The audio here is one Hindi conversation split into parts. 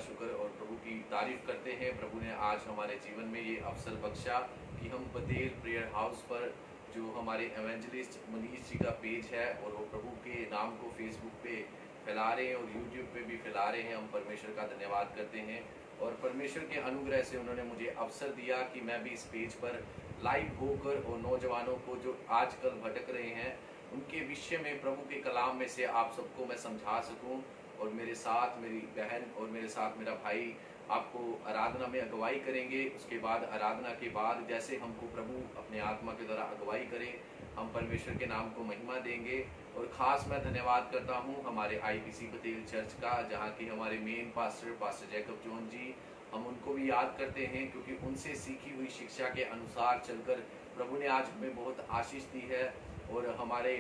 शुक्र और प्रभु की तारीफ करते हैं। प्रभु ने आज हमारे जीवन में ये अवसर बख्शा कि हम बतेल प्रेयर हाउस पर जो हमारे एवेंजलिस्ट मनीष जी का पेज है और वो प्रभु के नाम को फेसबुक पे फैला रहे हैं और यूट्यूब पे भी फैला रहे हैं। हम परमेश्वर का धन्यवाद करते हैं और परमेश्वर के अनुग्रह से उन्होंने मुझे अवसर दिया कि मैं भी इस पेज पर लाइव होकर और नौजवानों को जो आजकल भटक रहे हैं उनके विषय में प्रभु के कलाम में से आप सबको मैं समझा सकूं। और मेरे साथ मेरी बहन और मेरे साथ मेरा भाई आपको आराधना में अगुवाई करेंगे। उसके बाद आराधना के बाद जैसे हमको प्रभु अपने आत्मा के द्वारा अगुवाई करें हम परमेश्वर के नाम को महिमा देंगे। और ख़ास मैं धन्यवाद करता हूं हमारे आईपीसी बतेल चर्च का, जहां की हमारे मेन पास्टर जैकब जॉन जी, हम उनको भी याद करते हैं क्योंकि उनसे सीखी हुई शिक्षा के अनुसार चलकर प्रभु ने आज हमें बहुत आशीष दी है। और हमारे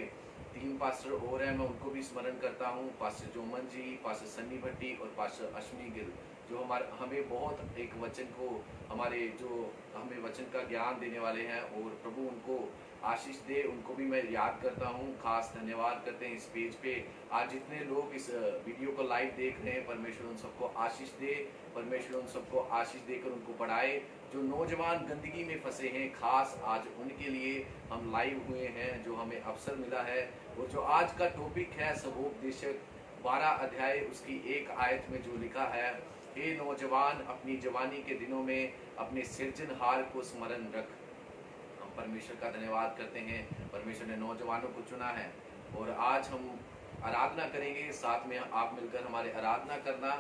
3 पास्टर और हैं, मैं उनको भी स्मरण करता हूँ, पास्टर जोमन जी, पास्टर सन्नी भट्टी और पास्टर अश्विनी गिल, जो हमें बहुत एक वचन को हमें वचन का ज्ञान देने वाले हैं। और प्रभु उनको आशीष दे, उनको भी मैं याद करता हूँ। खास धन्यवाद करते हैं इस पेज पे आज जितने लोग इस वीडियो को लाइव देख रहे हैं। परमेश्वर उन सबको आशीष दे, परमेश्वर उन सबको आशीष देकर उनको बढ़ाए। जो नौजवान गंदगी में फंसे हैं खास आज उनके लिए हम लाइव हुए हैं, जो हमें अवसर मिला है। और जो आज का टॉपिक है सबोपदेशक 12 अध्याय उसकी 1 आयत में जो लिखा है, हे नौजवान अपनी जवानी के दिनों में अपने सृजनहार को स्मरण रख। हम परमेश्वर का धन्यवाद करते हैं, परमेश्वर ने नौजवानों को चुना है। और आज हम आराधना करेंगे, साथ में आप मिलकर हमारे आराधना करना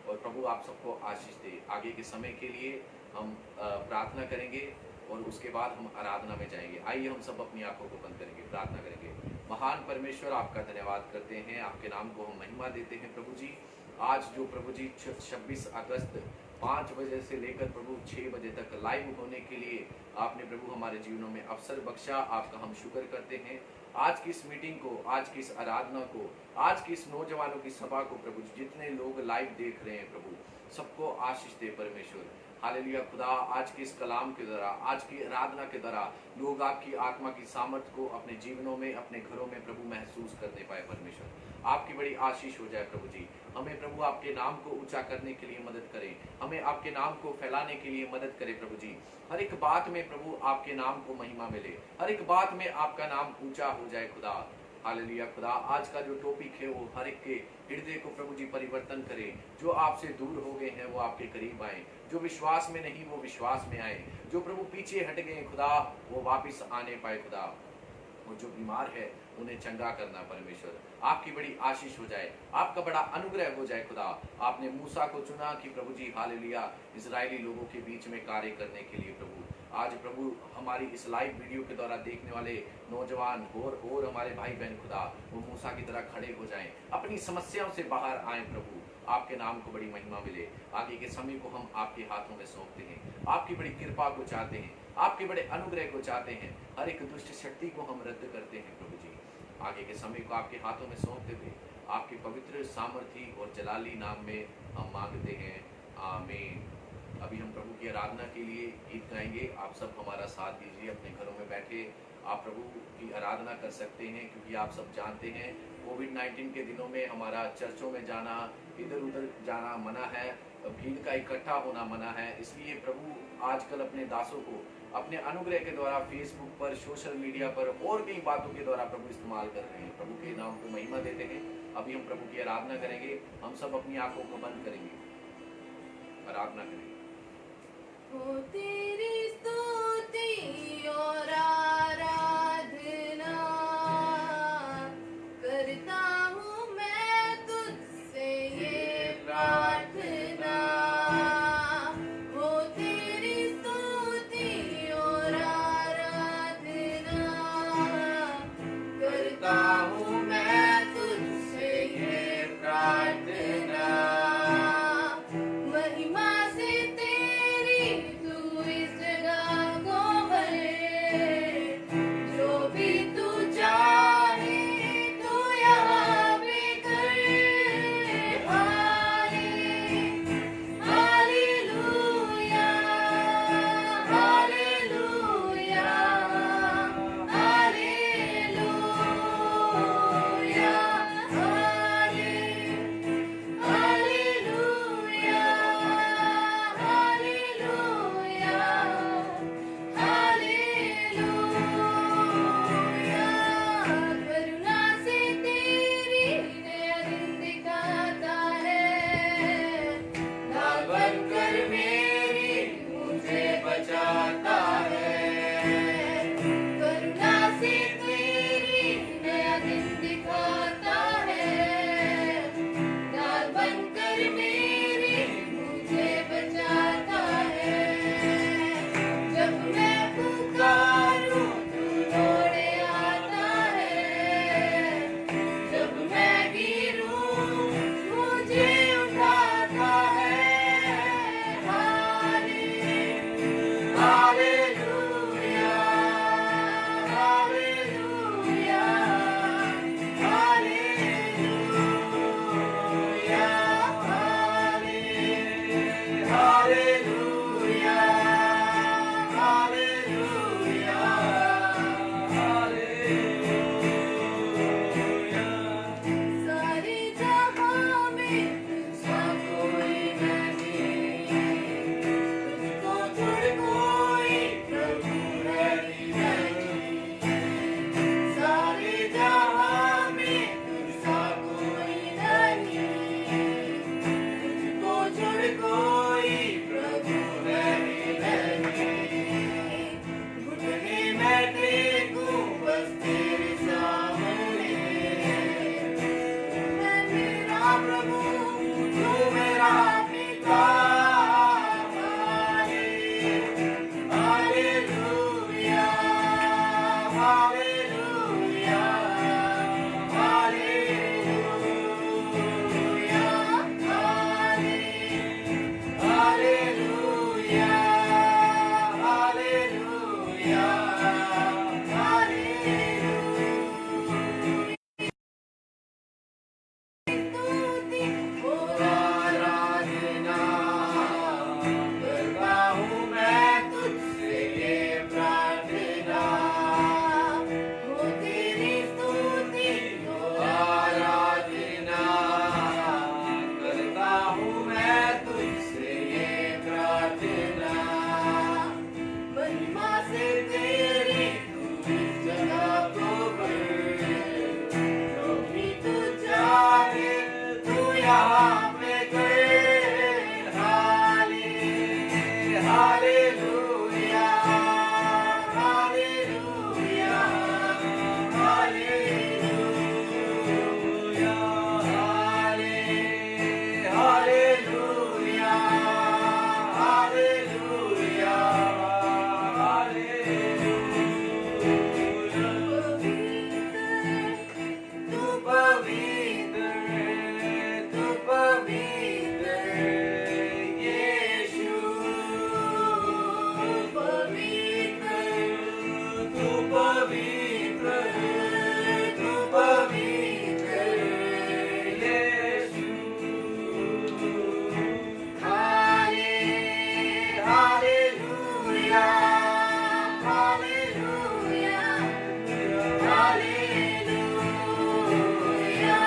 और प्रभु आप सबको आशीष दे। आगे के समय के लिए हम प्रार्थना करेंगे और उसके बाद हम आराधना में जाएंगे। आइए हम सब अपनी आंखों को बंद करेंगे, प्रार्थना करेंगे। महान परमेश्वर आपका धन्यवाद करते हैं, आपके नाम को हम महिमा देते हैं। प्रभु जी आज जो प्रभु जी 26 अगस्त 5 बजे से लेकर प्रभु 6 बजे तक लाइव होने के लिए आपने प्रभु हमारे जीवनों में अवसर बख्शा, आपका हम शुक्र करते हैं। आज की इस मीटिंग को, आज की इस आराधना को, आज की इस नौजवानों की सभा को प्रभु जितने लोग लाइव देख रहे हैं प्रभु सबको आशीष दे परमेश्वर। हालेलुया खुदा, आज के इस कलाम के द्वारा, आज की आराधना के द्वारा लोग आपकी आत्मा की सामर्थ को अपने जीवनों में, अपने घरों में प्रभु महसूस करने पाए। परमेश्वर आपकी बड़ी आशीष हो जाए प्रभु जी। हमें प्रभु आपके नाम को ऊंचा करने के लिए मदद करें, हमें आपके नाम को फैलाने के लिए मदद करें प्रभु जी। हर एक बात में प्रभु आपके नाम को महिमा मिले, हर एक बात में आपका नाम ऊंचा हो जाए खुदा। हालेलुया खुदा, आज का जो टॉपिक है वो हर एक के हृदय को प्रभु जी परिवर्तन करे। जो आपसे दूर हो गए हैं वो आपके करीब आए, जो विश्वास में नहीं वो विश्वास में आए, जो प्रभु पीछे हट गए खुदा वो वापस आने पाए खुदा। और जो बीमार है उन्हें चंगा करना परमेश्वर, आपकी बड़ी आशीष हो जाए, आपका बड़ा अनुग्रह हो जाए खुदा। आपने मूसा को चुना कि प्रभु जी हालेलुया इजरायली लोगों के बीच में कार्य करने के लिए प्रभु। आज प्रभु हमारी इस लाइव वीडियो के द्वारा देखने वाले नौजवान और हमारे भाई बहन खुदा वो मूसा की तरह खड़े हो जाएं, अपनी समस्याओं से बाहर आए प्रभु। आपके नाम को बड़ी महिमा मिले। आगे के समय को हम आपके हाथों में सौंपते हैं, आपकी बड़ी कृपा को चाहते हैं, आपके बड़े अनुग्रह को चाहते हैं। हर एक दुष्ट शक्ति को हम रद्द करते हैं प्रभु जी। आगे के समय को आपके हाथों में सौंपते हुए आपके पवित्र सामर्थी और जलाली नाम में हम मांगते हैं, आमीन। अभी हम प्रभु की आराधना के लिए गीत गाएंगे। आप सब हमारा साथ दीजिए, अपने घरों में बैठे आप प्रभु की आराधना कर सकते हैं, क्योंकि आप सब जानते हैं कोविड-19 के दिनों में हमारा चर्चों में जाना, इधर उधर जाना मना है, भीड़ का इकट्ठा होना मना है। इसलिए प्रभु आजकल अपने दासों को अपने अनुग्रह के द्वारा फेसबुक पर, सोशल मीडिया पर और कई बातों के द्वारा प्रभु इस्तेमाल कर रहे हैं। प्रभु के नाम को महिमा देते हैं। अभी हम प्रभु की आराधना करेंगे, हम सब अपनी आंखों को बंद करेंगे, आराधना करेंगे। हो तेरी स्तुति और आराधना करता हूँ मैं तुझसे ये प्रार्थना। हो तेरी स्तुति और आराधना करता हूँ मैं तुझसे ये प्रार्थना। महिमा से तेरी तू इस कोई प्रभु है नहीं, घुटने मैं टेकूं बस तेरे सामने। मैं मेरा प्रभु, तू मेरा पिता। हालेलुया, हालेलुया, हालेलुया, हालेलुया, हालेलुया, स्तुति और आराधना करता हूँ मैं तुझसे ये प्रार्थना। हो तेरी स्तुति और आराधना करता हूँ मैं तुझसे ये प्रार्थना। महिमा से तेरी तू इस जगह को भर, जो भी तू चाहे तू यहाँ पे कर। हालेलुया, हालेलुया, हालेलुया, हालेलुया, हालेलुया, तू पवित्र, तू पवित्र, यीशु पवित्र, तू पवित्र, तू पवित्र, यीशु। हालेलुया, हालेलुया, हालेलुया,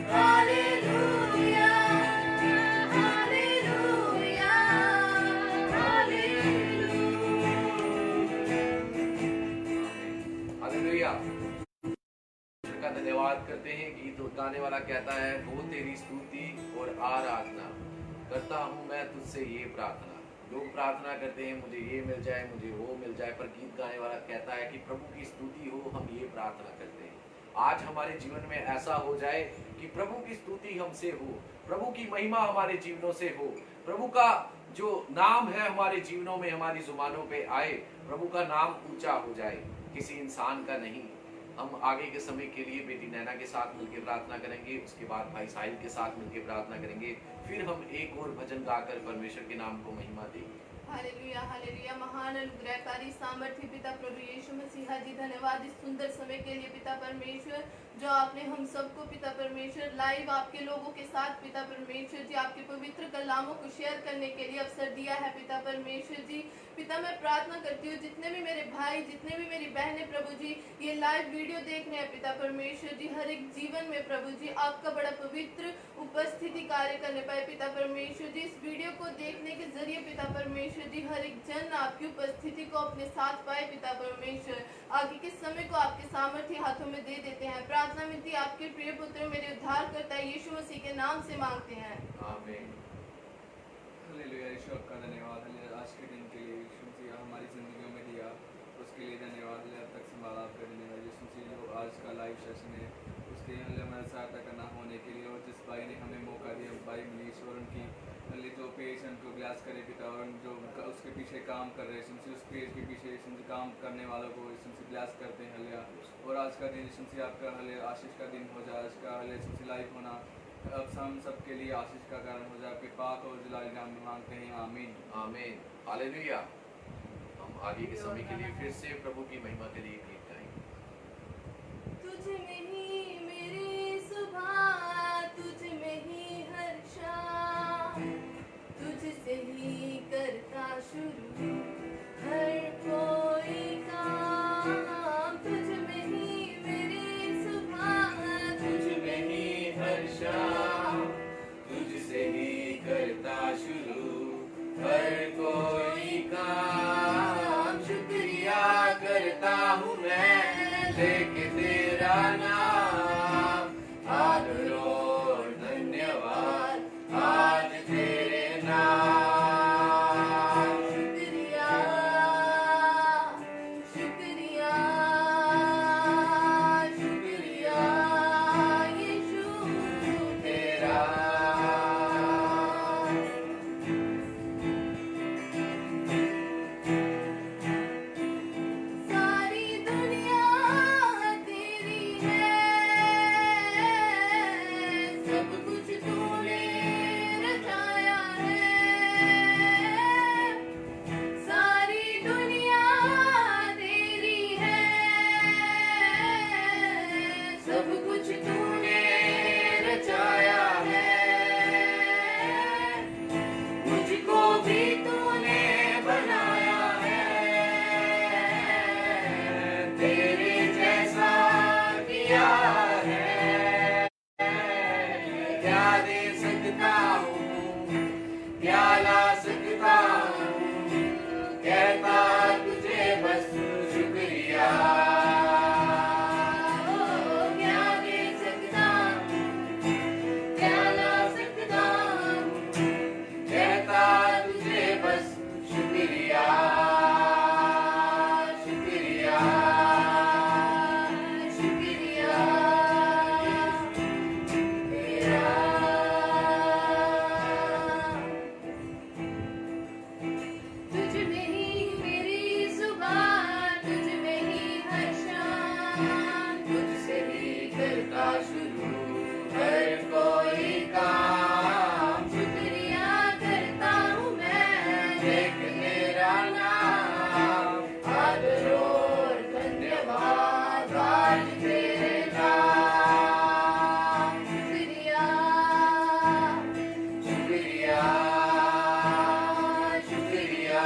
हालेलुया, हालेलुया, हालेलुया। का धन्यवाद करते हैं। गीत गाने वाला कहता है, हो तेरी स्तुति और आराधना करता हूँ मैं तुझसे ये प्रार्थना। लोग प्रार्थना करते हैं मुझे ये मिल जाए, मुझे वो मिल जाए, पर गीत गाने वाला कहता है कि प्रभु की स्तुति हो, हम ये प्रार्थना करते हैं। आज हमारे जीवन में ऐसा हो जाए कि प्रभु की स्तुति हमसे हो, प्रभु की महिमा हमारे जीवनों से हो, प्रभु का जो नाम है हमारे जीवनों में हमारी जुबानों पे आए, प्रभु का नाम ऊंचा हो जाए, किसी इंसान का नहीं। हम आगे के समय के लिए बेटी नैना के साथ मिलकर प्रार्थना करेंगे, उसके बाद भाई साहिल के साथ मिलकर प्रार्थना करेंगे, फिर हम एक और भजन गाकर परमेश्वर के नाम को महिमा देंगे। Hallelujah, hallelujah. महान अनुग्रहकारी सामर्थ्य पिता प्रभु यीशु मसीहा जी, धन्यवाद इस सुंदर समय के लिए पिता परमेश्वर, जो आपने हम सबको पिता परमेश्वर लाइव आपके लोगों के साथ पिता परमेश्वर जी आपके पवित्र कलामों को शेयर करने के लिए अवसर दिया है पिता परमेश्वर जी। पिता मैं प्रार्थना करती हूँ जितने भी मेरे भाई, जितने भी मेरी बहनें प्रभु जी ये लाइव वीडियो देख रहे हैं पिता परमेश्वर जी, हर एक जीवन में प्रभु जी आपका बड़ा पवित्र उपस्थिति कार्य करने पाए पिता परमेश्वर जी। इस वीडियो को देखने के जरिए पिता परमेश्वर जी हर एक जन आपकी उपस्थिति को अपने साथ पाए पिता परमेश्वर। आगे के समय को आपके सामर्थ्य हाथों में दे देते हैं। प्रार्थना विनती आपके प्रिय पुत्र मेरे उद्धार करता है यीशु मसीह के नाम से मांगते हैं, आमीन। हालेलुया। यीशु आपका धन्यवाद है आज के दिन के लिए, यीशु मसीह हमारी जिंदगियों में दिया उसके लिए धन्यवाद है। अब तक संभाला आपका धन्यवाद यीशु मसीह, जो आज का लाइव सेशन है उसके लिए हमारी सहायता करना होने के लिए, और जिस भाई ने हमें मौका दिया भाई मनीष, और उनकी जो पेज है उनको ब्लास करे पिता, और जो उसके पीछे काम कर रहे हैं उस पेज के पीछे काम करने वालों को ब्लास करते हैं हलिया। और आज का दिन यीशु आपका हले आशीष का दिन हो जाए, आज का हले लाइव होना अब हम सबके लिए आशीष का कारण हो जाए, आपके पाक और जलाली नाम में मांगते हैं, आमीन आमीन। हालेलुया। हम आगे के समय के लिए फिर से प्रभु की महिमा के लिए गीत गाएंगे। तुझ में ही मेरी सुबह, तुझ में ही हर शाम, तुझसे ही करता शुरू हर कोई काम। तुझ में ही मेरी सुबह, तुझ में ही हर शाम, तुझसे ही करता शुरू हर कोई काम। शुक्रिया करता हूँ मैं लेके तेरा नाम, आदर सकता हूँ, क्या ला सकता हूँ, कहता तुझे बस शुक्रिया। क्या दे सकता हूँ, क्या ला सकता हूँ, कहता तुझे बस शुक्रिया, शुक्रिया, शुक्रिया तेरा। तुझ में ही मेरी जुबान, तुझ में ही हर शाम, तुझसे ही करता शुरू हर कोई काम। शुक्रिया करता हूँ मैं, देख मेरा नाम, आदर और धन्यवाद आज तेरे नाम। शुक्रिया, शुक्रिया, शुक्रिया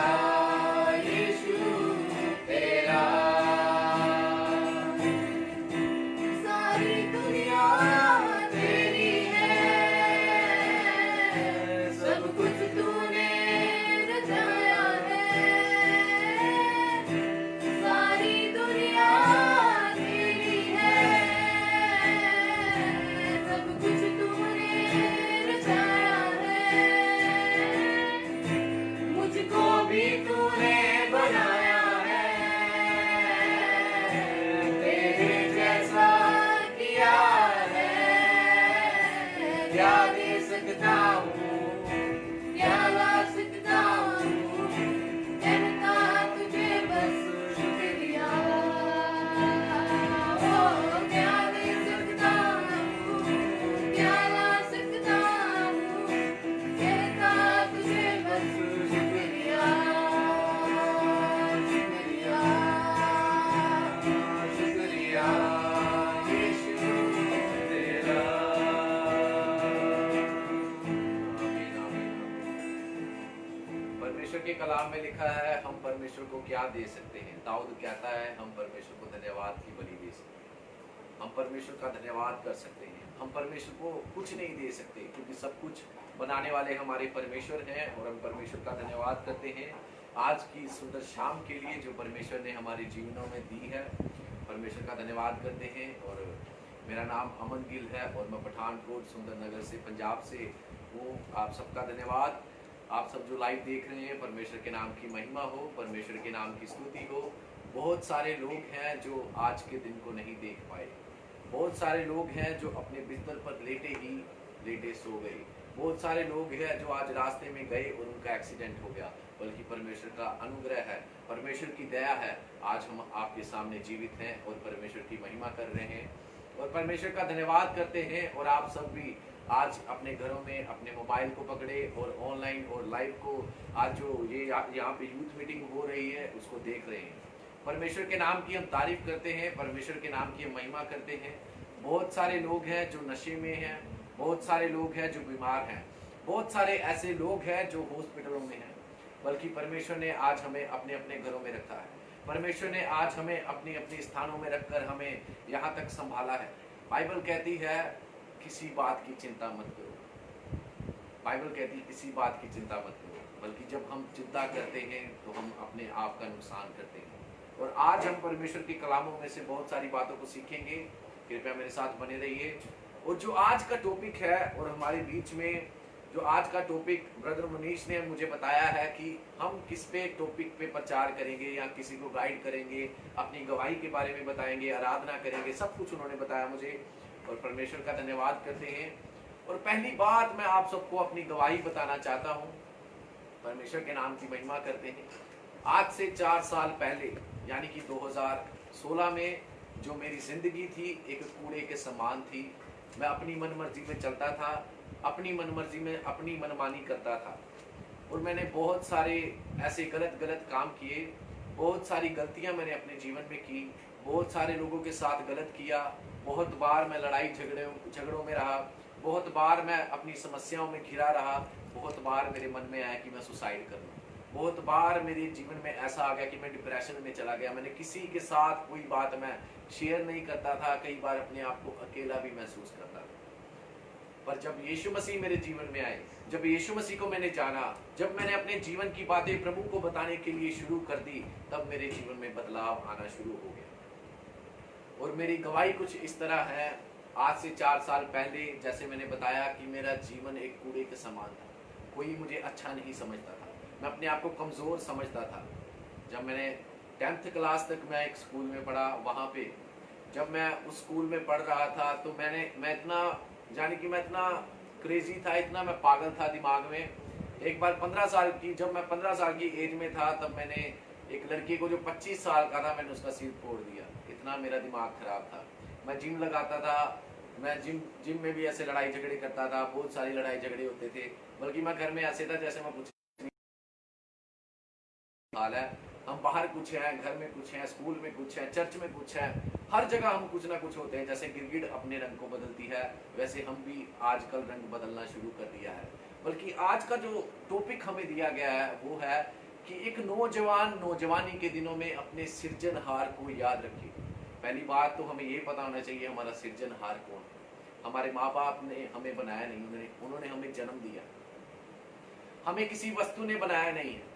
यीशु तेरा। सारी दुनिया तेरी है, सब कुछ तूने रचाया है। सारी दुनिया तेरी है, सब कुछ तूने रचाया है। मुझको भी तूने बनाया है, तेरे जैसा किया है। क्या दे सकता हूँ, क्या ला सकता हूँ, कहता तुझे बस शुक्रिया। ओ क्या दे सकता हूँ, क्या ला सकता हूँ, कहता तुझे बस शुक्रिया, शुक्रिया, शुक्रिया यीशु तेरा। आमीन, आमीन, आमीन। परमेश्वर के कलाम में लिखा है हम परमेश्वर को क्या दे सकते हैं। दाऊद कहता है हम परमेश्वर को धन्यवाद की बलि दे सकते हैं, हम परमेश्वर का धन्यवाद कर सकते हैं। हम परमेश्वर को कुछ नहीं दे सकते क्योंकि सब कुछ बनाने वाले हमारे परमेश्वर हैं और हम परमेश्वर का धन्यवाद करते हैं आज की सुंदर शाम के लिए जो परमेश्वर ने हमारे जीवनों में दी है। परमेश्वर का धन्यवाद करते हैं। और मेरा नाम अमन गिल है और मैं पठानकोट सुंदरनगर से पंजाब से हूँ। आप सबका धन्यवाद। आप सब जो लाइव देख रहे हैं, परमेश्वर के नाम की महिमा हो, परमेश्वर के नाम की स्तुति हो। बहुत सारे लोग हैं जो आज के दिन को नहीं देख पाए। बहुत सारे लोग हैं जो अपने बिस्तर पर लेटे सो गए। बहुत सारे लोग हैं जो आज रास्ते में गए और उनका एक्सीडेंट हो गया, बल्कि परमेश्वर का अनुग्रह है, परमेश्वर की दया है, आज हम आपके सामने जीवित हैं और परमेश्वर की महिमा कर रहे हैं और परमेश्वर का धन्यवाद करते हैं। और आप सब भी आज अपने घरों में अपने मोबाइल को पकड़े और ऑनलाइन और लाइव को आज जो ये यहाँ पे यूथ मीटिंग हो रही है उसको देख रहे हैं। परमेश्वर के नाम की हम तारीफ करते हैं, परमेश्वर के नाम की हम महिमा करते हैं। बहुत सारे लोग हैं जो नशे में हैं, बहुत सारे लोग हैं जो बीमार हैं, बहुत सारे ऐसे लोग हैं जो हॉस्पिटलों में हैं, बल्कि परमेश्वर ने आज हमें अपने अपने घरों में रखा है। परमेश्वर ने आज हमें अपने अपने स्थानों में रखकर हमें यहाँ तक संभाला है। बाइबल कहती है किसी बात की चिंता मत करो। बाइबल कहती है किसी बात की चिंता मत करो, बल्कि जब हम चिंता करते हैं तो हम अपने आप का नुकसान करते हैं। और आज हम परमेश्वर के कलामों में से बहुत सारी बातों को सीखेंगे। कृपया मेरे साथ बने रहिए। और जो आज का टॉपिक है और हमारे बीच में जो आज का टॉपिक ब्रदर मनीष ने मुझे बताया है कि हम किस पे टॉपिक पे प्रचार करेंगे या किसी को गाइड करेंगे, अपनी गवाही के बारे में बताएंगे, आराधना करेंगे, सब कुछ उन्होंने बताया मुझे और परमेश्वर का धन्यवाद करते हैं। और पहली बात मैं आप सबको अपनी गवाही बताना चाहता हूँ। परमेश्वर के नाम की महिमा करते हैं। आज से 4 साल पहले यानी कि 2016 में जो मेरी जिंदगी थी एक कूड़े के समान थी। मैं अपनी मनमर्जी में चलता था, अपनी मनमर्जी में अपनी मनमानी करता था और मैंने बहुत सारे ऐसे गलत काम किए। बहुत सारी गलतियां मैंने अपने जीवन में की, बहुत सारे लोगों के साथ गलत किया। बहुत बार मैं लड़ाई झगड़ों में रहा, बहुत बार मैं अपनी समस्याओं में घिरा रहा। बहुत बार मेरे मन में आया कि मैं सुसाइड कर लूं। बहुत बार मेरे जीवन में ऐसा आ गया कि मैं डिप्रेशन में चला गया। मैंने किसी के साथ कोई बात मैं शेयर नहीं करता था। कई बार अपने आप को अकेला भी महसूस करता था। पर जब यीशु मसीह मेरे जीवन में आए, जब यीशु मसीह को मैंने जाना, जब मैंने अपने जीवन की बातें प्रभु को बताने के लिए शुरू कर दी, तब मेरे जीवन में बदलाव आना शुरू हो गया। और मेरी गवाही कुछ इस तरह है, आज से 4 साल पहले जैसे मैंने बताया कि मेरा जीवन एक कूड़े के समान था, कोई मुझे अच्छा नहीं समझता था, मैं अपने आप को कमज़ोर समझता था। जब मैंने 10th क्लास तक मैं एक स्कूल में पढ़ा, वहाँ पे जब मैं उस स्कूल में पढ़ रहा था तो मैं इतना क्रेजी था, इतना मैं पागल था दिमाग में। एक बार 15 साल की, जब मैं 15 साल की एज में था, तब मैंने एक लड़के को जो 25 साल का था, मैंने उसका सिर फोड़ दिया। इतना मेरा दिमाग खराब था। मैं जिम लगाता था, मैं जिम में भी ऐसे लड़ाई झगड़े करता था, बहुत सारी लड़ाई झगड़े होते थे। बल्कि मैं घर में ऐसे था जैसे मैं कुछ हाल है, हम बाहर कुछ हैं, घर में कुछ हैं, स्कूल में कुछ हैं, चर्च में कुछ हैं, हर जगह हम कुछ ना कुछ होते हैं। जैसे गिरगिट अपने रंग को बदलती है, वैसे हम भी आजकल रंग बदलना शुरू कर दिया है। बल्कि आज का जो टॉपिक हमें दिया गया है वो है कि एक नौजवान नौजवानी के दिनों में अपने सृजनहार को याद रखे। पहली बात तो हमें ये पता होना चाहिए हमारा सृजनहार कौन है। हमारे माँ बाप ने हमें बनाया नहीं, उन्होंने हमें जन्म दिया। हमें किसी वस्तु ने बनाया नहीं है,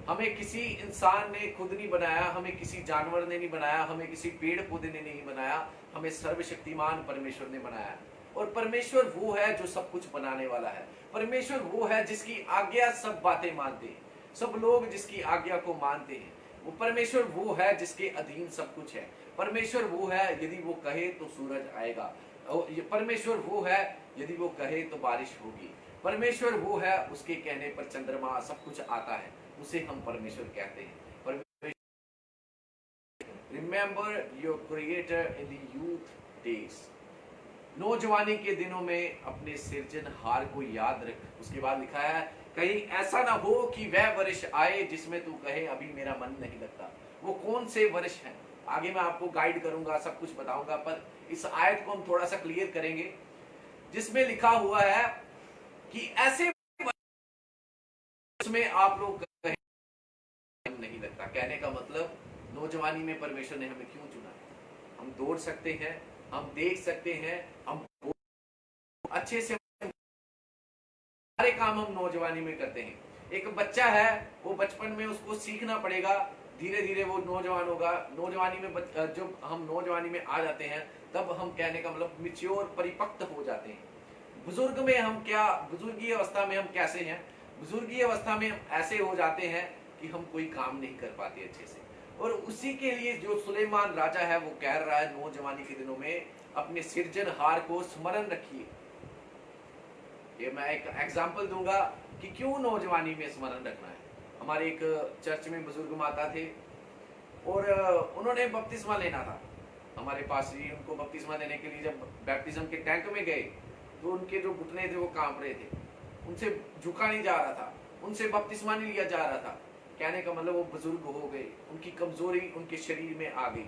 हमें किसी इंसान ने खुद नहीं बनाया, हमें किसी जानवर ने नहीं बनाया, हमें किसी पेड़ पौधे ने नहीं बनाया, हमें सर्वशक्तिमान परमेश्वर ने बनाया। और परमेश्वर वो है जो सब कुछ बनाने वाला है। परमेश्वर वो है जिसकी आज्ञा सब बातें मानते हैं, सब लोग जिसकी आज्ञा को मानते हैं। वो परमेश्वर वो है जिसके अधीन सब कुछ है। परमेश्वर वो है, यदि वो कहे तो सूरज आएगा। परमेश्वर वो है, यदि वो कहे तो बारिश होगी। परमेश्वर वो है, उसके कहने पर चंद्रमा सब कुछ आता है, उसे हम परमेश्वर कहते हैं। Remember your creator in the youth days. नौजवानी के दिनों में अपने सृजनहार को याद रख। उसके बाद लिखा है, कहीं ऐसा ना हो कि वह वर्ष आए जिसमें तू कहे अभी मेरा मन नहीं लगता। वो कौन से वर्ष हैं, आगे मैं आपको गाइड करूंगा, सब कुछ बताऊंगा, पर इस आयत को हम थोड़ा सा क्लियर करेंगे, जिसमें लिखा हुआ है कि ऐसे उसमें आप लोग कहें नहीं लगता। कहने का मतलब नौजवानी में परमेश्वर ने हमें क्यों चुना है। हम दौड़ सकते हैं, हम देख सकते हैं, हम अच्छे से सारे काम हम नौजवानी में करते हैं। एक बच्चा है, वो बचपन में उसको सीखना पड़ेगा, धीरे धीरे वो नौजवान होगा। नौजवानी में जब हम नौजवानी में आ जाते हैं, तब हम कहने का मतलब मैच्योर, परिपक्व हो जाते हैं। बुजुर्ग में हम क्या, बुजुर्गी अवस्था में हम कैसे हैं? बुजुर्गी अवस्था में हम ऐसे हो जाते हैं कि हम कोई काम नहीं कर पाते अच्छे से। और उसी के लिए जो सुलेमान राजा है वो कह रहा है, नौजवानी के दिनों में अपने सृजनहार को स्मरण रखिए। ये मैं एक एग्जाम्पल दूंगा कि क्यों नौजवानी में स्मरण रखना है। हमारे एक चर्च में बुजुर्ग माता थे और उन्होंने बपतिस्मा लेना था। हमारे पास ही उनको बपतिस्मा लेने के लिए जब बैप्टिज्म के टैंक में गए तो उनके जो घुटने थे वो कांप रहे थे, उनसे झुका नहीं जा रहा था, उनसे बपतिस्मा नहीं लिया जा रहा था। कहने का मतलब वो बुजुर्ग हो गए, उनकी कमजोरी उनके शरीर में आ गई,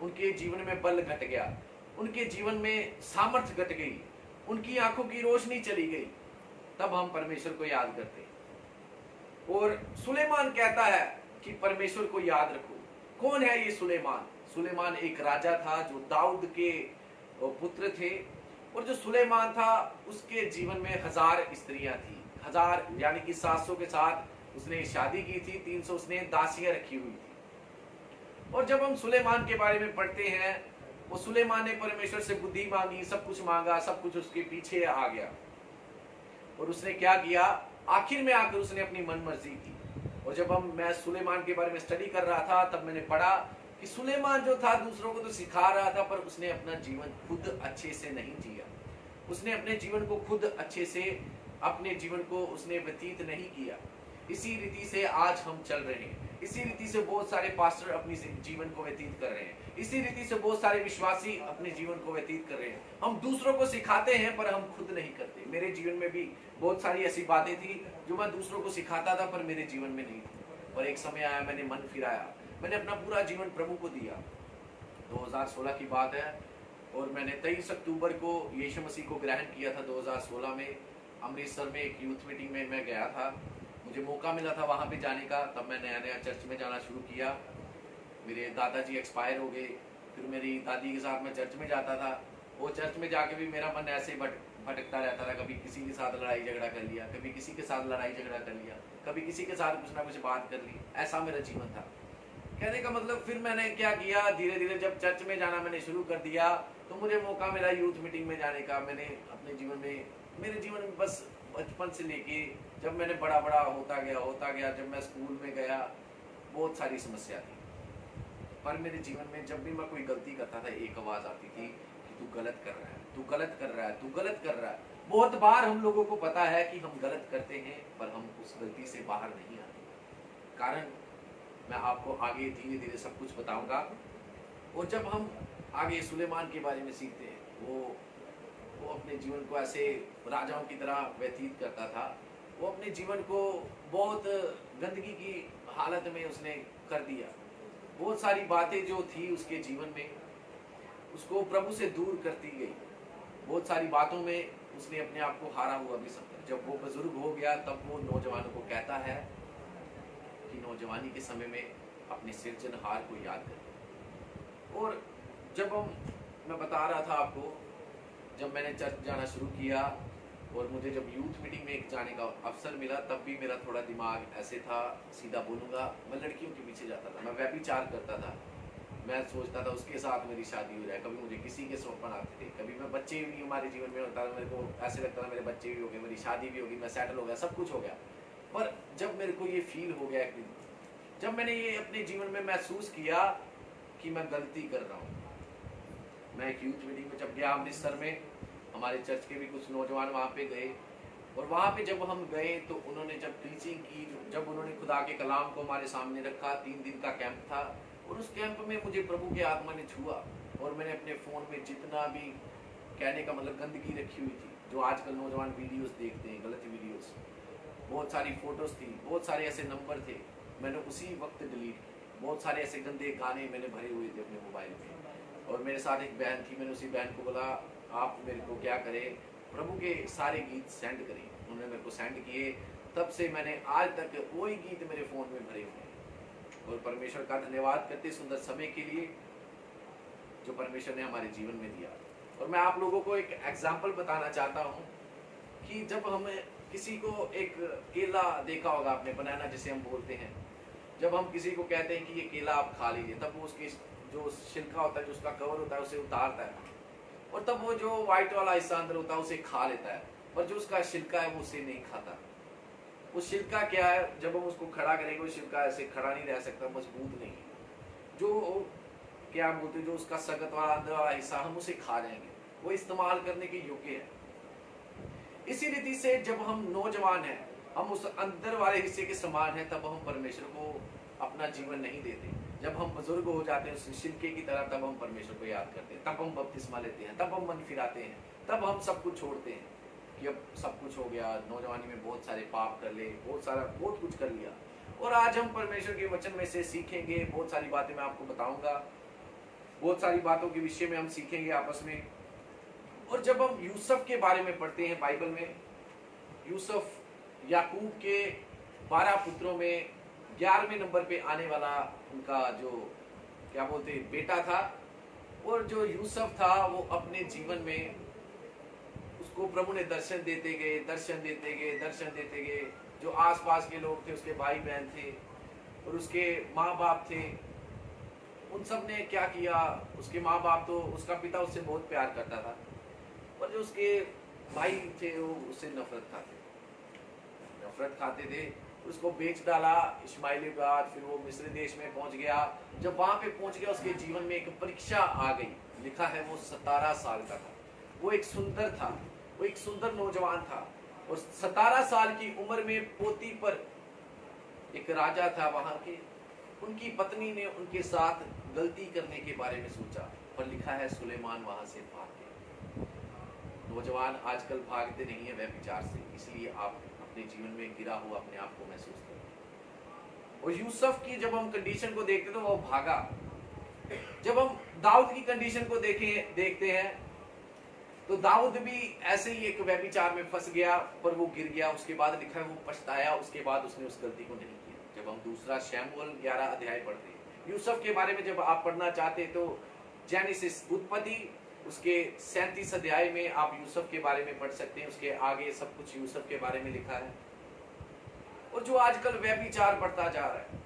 उनके जीवन में बल घट गया, उनके जीवन में सामर्थ्य घट गई, उनकी आंखों की रोशनी चली गई। तब हम परमेश्वर को याद करते हैं। और सुलेमान कहता है कि परमेश्वर को याद रखो। कौन है ये सुलेमान? सुलेमान एक राजा था जो दाऊद के पुत्र थे। और जो सुलेमान था उसके जीवन में 1000 स्त्रियां थी, 1000 यानी कि 700 के साथ उसने शादी की थी, 300 उसने दासियां रखी हुई थी। और जब हम सुलेमान के बारे में पढ़ते हैं, वो सुलेमान ने परमेश्वर से बुद्धि मांगी, सब कुछ मांगा, सब कुछ उसके पीछे आ गया। और उसने क्या किया, आखिर में आकर उसने अपनी मन मर्जी की। और जब मैं सुलेमान के बारे में स्टडी कर रहा था, तब मैंने पढ़ा कि सुलेमान जो था दूसरों को तो सिखा रहा था, पर उसने अपना जीवन खुद अच्छे से नहीं जिया। उसने अपने जीवन को खुद अच्छे से, अपने जीवन को उसने व्यतीत नहीं किया। इसी रीति से आज हम चल रहे हैं। इसी रीति से बहुत सारे पास्टर अपनी जीवन को व्यतीत कर रहे हैं। इसी रीति से बहुत सारे विश्वासी अपने जीवन को व्यतीत कर रहे हैं। हम दूसरों को सिखाते हैं पर हम खुद नहीं करते। मेरे जीवन में भी बहुत सारी ऐसी बातें थी जो मैं दूसरों को सिखाता था पर मेरे जीवन में नहीं थी। पर एक समय आया, मैंने मन फिराया, मैंने अपना पूरा जीवन प्रभु को दिया। 2016 की बात है और मैंने 23 अक्टूबर को यीशु मसीह को ग्रहण किया था। 2016 में अमृतसर में एक यूथ मीटिंग में मैं गया था, मुझे मौका मिला था वहाँ पे जाने का। तब मैं नया नया चर्च में जाना शुरू किया। मेरे दादाजी एक्सपायर हो गए, फिर मेरी दादी के साथ मैं चर्च में जाता था। वो चर्च में जाके भी मेरा मन ऐसे, बट भटकता रहता था, कभी किसी के साथ लड़ाई झगड़ा कर लिया, कभी किसी के साथ लड़ाई झगड़ा कर लिया, कभी किसी के साथ कुछ ना कुछ बात कर ली, ऐसा मेरा जीवन था। कहने का मतलब फिर मैंने क्या किया, धीरे धीरे जब चर्च में जाना मैंने शुरू कर दिया तो मुझे मौका मिला यूथ मीटिंग में जाने का। मैंने अपने जीवन में, मेरे जीवन में बस बचपन से लेके जब मैंने बड़ा बड़ा होता गया, जब मैं स्कूल में गया बहुत सारी समस्या थी, पर मेरे जीवन में जब भी मैं कोई गलती करता था एक आवाज आती थी कि तू गलत कर रहा है, तू गलत कर रहा है, तू गलत कर रहा है। बहुत बार हम लोगों को पता है कि हम गलत करते हैं, पर हम उस गलती से बाहर नहीं आते। कारण मैं आपको आगे धीरे धीरे सब कुछ बताऊंगा। और जब हम आगे सुलेमान के बारे में सीखते हैं, वो अपने जीवन को ऐसे राजाओं की तरह व्यतीत करता था। वो अपने जीवन को बहुत गंदगी की हालत में उसने कर दिया। बहुत सारी बातें जो थी उसके जीवन में उसको प्रभु से दूर करती गई। बहुत सारी बातों में उसने अपने आप को हारा हुआ भी समझा। जब वो बुजुर्ग हो गया तब वो नौजवानों को कहता है कि नौजवानी के समय में अपने सिरजनहार को याद करें। और जब मैं बता रहा था आपको, जब मैंने चर्च जाना शुरू किया और मुझे जब यूथ मीटिंग में जाने का अवसर मिला, तब भी मेरा थोड़ा दिमाग ऐसे था, सीधा बोलूँगा, मैं लड़कियों के पीछे जाता था, मैं व्यभिचार करता था। मैं सोचता था उसके साथ मेरी शादी हो जाए। कभी मुझे किसी के स्वप्न आते थे, कभी मैं बच्चे भी हमारे जीवन में होता था, मेरे को ऐसे लगता था मेरे बच्चे भी हो गए, मेरी शादी भी होगी, मैं सेटल हो गया, सब कुछ हो गया। पर जब मेरे को ये फील हो गया एक दिन, जब मैंने ये अपने जीवन में महसूस किया कि मैं गलती कर रहा हूँ। मैं एक यूथ मीटिंग में जब गया अमृतसर में, हमारे चर्च के भी कुछ नौजवान वहाँ पे गए, और वहाँ पे जब हम गए तो उन्होंने जब टीचिंग की, जब उन्होंने खुदा के कलाम को हमारे सामने रखा, 3 दिन का कैंप था, और उस कैंप में मुझे प्रभु के आत्मा ने छुआ। और मैंने अपने फ़ोन में जितना भी, कहने का मतलब गंदगी रखी हुई थी, जो आजकल नौजवान वीडियोस देखते हैं, गलत वीडियोस, बहुत सारी फोटोज़ थी, बहुत सारे ऐसे नंबर थे, मैंने उसी वक्त डिलीट किए। बहुत सारे ऐसे गंदे गाने मैंने भरे हुए थे अपने मोबाइल में। और मेरे साथ एक बहन थी, मैंने उसी बहन को बोला आप मेरे को क्या करें, प्रभु के सारे गीत सेंड करें। उन्होंने मेरे को सेंड किए। तब से मैंने आज तक वही गीत मेरे फ़ोन में भरे हुए हैं। और परमेश्वर का धन्यवाद करते सुंदर समय के लिए जो परमेश्वर ने हमारे जीवन में दिया। और मैं आप लोगों को एक एग्जाम्पल बताना चाहता हूँ कि जब हम किसी को, एक केला देखा होगा आपने, बनाना जिसे हम बोलते हैं, जब हम किसी को कहते हैं कि ये केला आप खा लीजिए, तब वो उसकी जो छिलका होता है, जो उसका कवर होता है, उसे उतारता है, और तब वो जो व्हाइट वाला हिस्सा अंदर होता है उसे खा लेता है, पर जो उसका छिलका है वो उसे नहीं खाता। वो छिलका क्या है, जब हम उसको खड़ा करेंगे, वो छिलका ऐसे खड़ा नहीं रह सकता, मजबूत नहीं है। जो क्या बोलते, जो उसका सगत वाला अंदर वाला हिस्सा, हम उसे खा जाएंगे, वो इस्तेमाल करने के योग्य है। इसी रीति से जब हम नौजवान हैं, हम उस अंदर वाले हिस्से के समान हैं, तब हम परमेश्वर को अपना जीवन नहीं देते। जब हम बुजुर्ग हो जाते हैं उस छिलके की तरह, तब हम परमेश्वर को याद करते हैं, तब हम बपतिस्मा लेते हैं, तब हम मन फिराते हैं, तब हम सब कुछ छोड़ते हैं कि अब सब कुछ हो गया, नौजवानी में बहुत सारे पाप कर ले, बहुत कुछ कर लिया। और आज हम परमेश्वर के वचन में से सीखेंगे, बहुत सारी बातें मैं आपको बताऊंगा, बहुत सारी बातों के विषय में हम सीखेंगे आपस में। और जब हम यूसुफ के बारे में पढ़ते हैं बाइबल में, यूसुफ याकूब के 12 पुत्रों में 11वें नंबर पे आने वाला उनका जो क्या बोलते हैं बेटा था। और जो यूसुफ था वो अपने जीवन में, उसको प्रभु ने दर्शन देते गए। जो आसपास के लोग थे, उसके भाई बहन थे और उसके माँ बाप थे, उन सब ने क्या किया, उसके माँ बाप तो, उसका पिता उससे बहुत प्यार करता था, पर जो उसके भाई थे वो उससे नफरत खाते थे। उसको बेच डाला इस्माइली बाद, फिर वो मिस्र देश में पहुंच गया। जब वहां पे पहुंच गया, उसके जीवन में एक परीक्षा आ गई। लिखा है वो 17 साल का था। वो एक सुंदर था, वो एक सुंदर नौजवान था, और 17 साल की उम्र में पोती पर एक राजा था वहां के, उनकी पत्नी ने उनके साथ गलती करने के बारे में सोचा, पर लिखा है सुलेमान वहां से भाग गया। नौजवान आजकल भागते नहीं है व्यभिचार से, इसलिए आप अपने जीवन में गिरा हुआ अपने आप को महसूस करते। और यूसुफ की जब हम कंडीशन को देखते तो वो भागा। जब हम दाऊद की कंडीशन को देखते हैं तो दाऊद भी ऐसे ही एक व्यभिचार में फंस गया, पर वो गिर गया। उसके बाद लिखा है वो पछताया, उसके बाद उसने उस गलती को नहीं किया। जब हम दूसरा शमूएल 11 अध्याय पढ़ते हैं, यूसुफ के बारे में जब आप पढ़ना चाहते तो जेनेसिस उत्पत्ति, उसके 37 अध्याय में आप यूसुफ के बारे में पढ़ सकते हैं। उसके आगे सब कुछ यूसुफ के बारे में लिखा है। और जो आजकल व्यभिचार बढ़ता जा रहा है,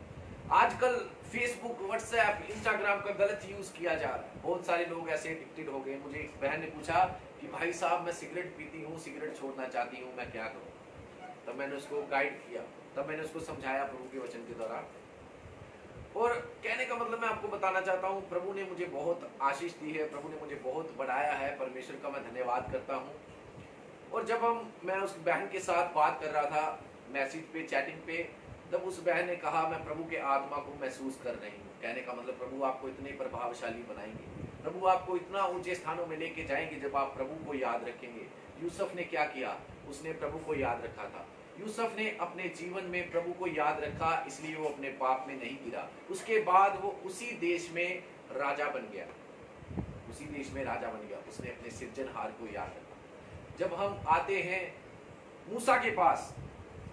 आजकल फेसबुक, व्हाट्सएप, इंस्टाग्राम का गलत यूज किया जा रहा है। बहुत सारे लोग ऐसे एडिक्टेड हो गए। मुझे एक बहन ने पूछा कि भाई साहब, मैं सिगरेट पीती हूँ, सिगरेट छोड़ना चाहती हूँ, मैं क्या करूँ? तब मैंने उसको गाइड किया, तब मैंने उसको समझाया प्रभु के वचन के द्वारा। और कहने का मतलब मैं आपको बताना चाहता हूँ, प्रभु ने मुझे बहुत आशीष दी है, प्रभु ने मुझे बहुत बढ़ाया है। परमेश्वर का मैं धन्यवाद करता हूँ। और जब मैं उस बहन के साथ बात कर रहा था मैसेज पे, चैटिंग पे, तब उस बहन ने कहा मैं प्रभु के आत्मा को महसूस कर रही हूँ। कहने का मतलब प्रभु आपको इतने प्रभावशाली बनाएंगे, प्रभु आपको इतना ऊंचे स्थानों में लेके जाएंगे जब आप प्रभु को याद रखेंगे। यूसुफ ने क्या किया? उसने प्रभु को याद रखा था। यूसुफ ने अपने जीवन में प्रभु को याद रखा, इसलिए वो अपने पाप में नहीं गिरा। उसके बाद वो उसी देश में राजा बन गया, उसी देश में राजा बन गया। उसने अपने सृजनहार को याद रखा। जब हम आते हैं मूसा के पास,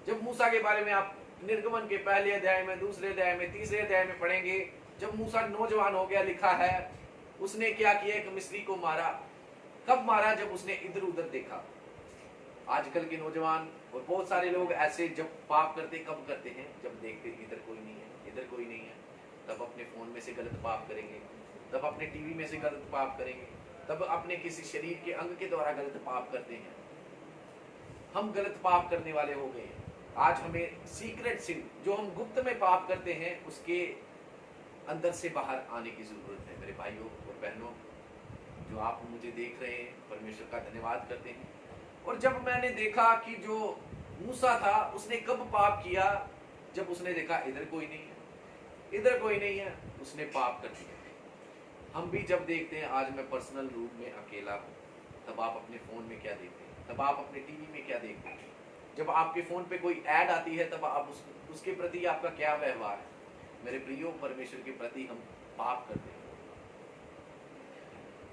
जब मूसा के बारे में आप निर्गमन के पहले अध्याय में, दूसरे अध्याय में, तीसरे अध्याय में पढ़ेंगे, जब मूसा नौजवान हो गया, लिखा है उसने क्या किया? एक मिस्री को मारा। कब मारा? जब उसने इधर उधर देखा। आजकल के नौजवान और बहुत सारे लोग ऐसे जब पाप करते, कब करते हैं? जब देखते इधर कोई नहीं है, इधर कोई नहीं है, तब अपने फोन में से गलत पाप करेंगे, तब अपने टीवी में से गलत पाप करेंगे, तब अपने किसी शरीर के अंग के द्वारा गलत पाप करते हैं। हम गलत पाप करने वाले हो गए हैं। आज हमें सीक्रेट सिन, जो हम गुप्त में पाप करते हैं, उसके अंदर से बाहर आने की जरूरत है। मेरे भाइयों और बहनों, जो आप मुझे देख रहे हैं, परमेश्वर का धन्यवाद करते हैं। और जब मैंने देखा कि जो मूसा था उसने कब पाप किया? जब उसने देखा इधर कोई नहीं है, इधर कोई नहीं है, उसने पाप कर दिया। हम भी जब देखते हैं, आज मैं पर्सनल रूप में अकेला हूँ, तब आप अपने फोन में क्या देखते हैं? तब आप अपने टीवी में क्या देखते हैं? जब आपके फोन पे कोई ऐड आती है, तब आप उसके प्रति आपका क्या व्यवहार है? मेरे प्रियो, परमेश्वर के प्रति हम पाप करते हैं।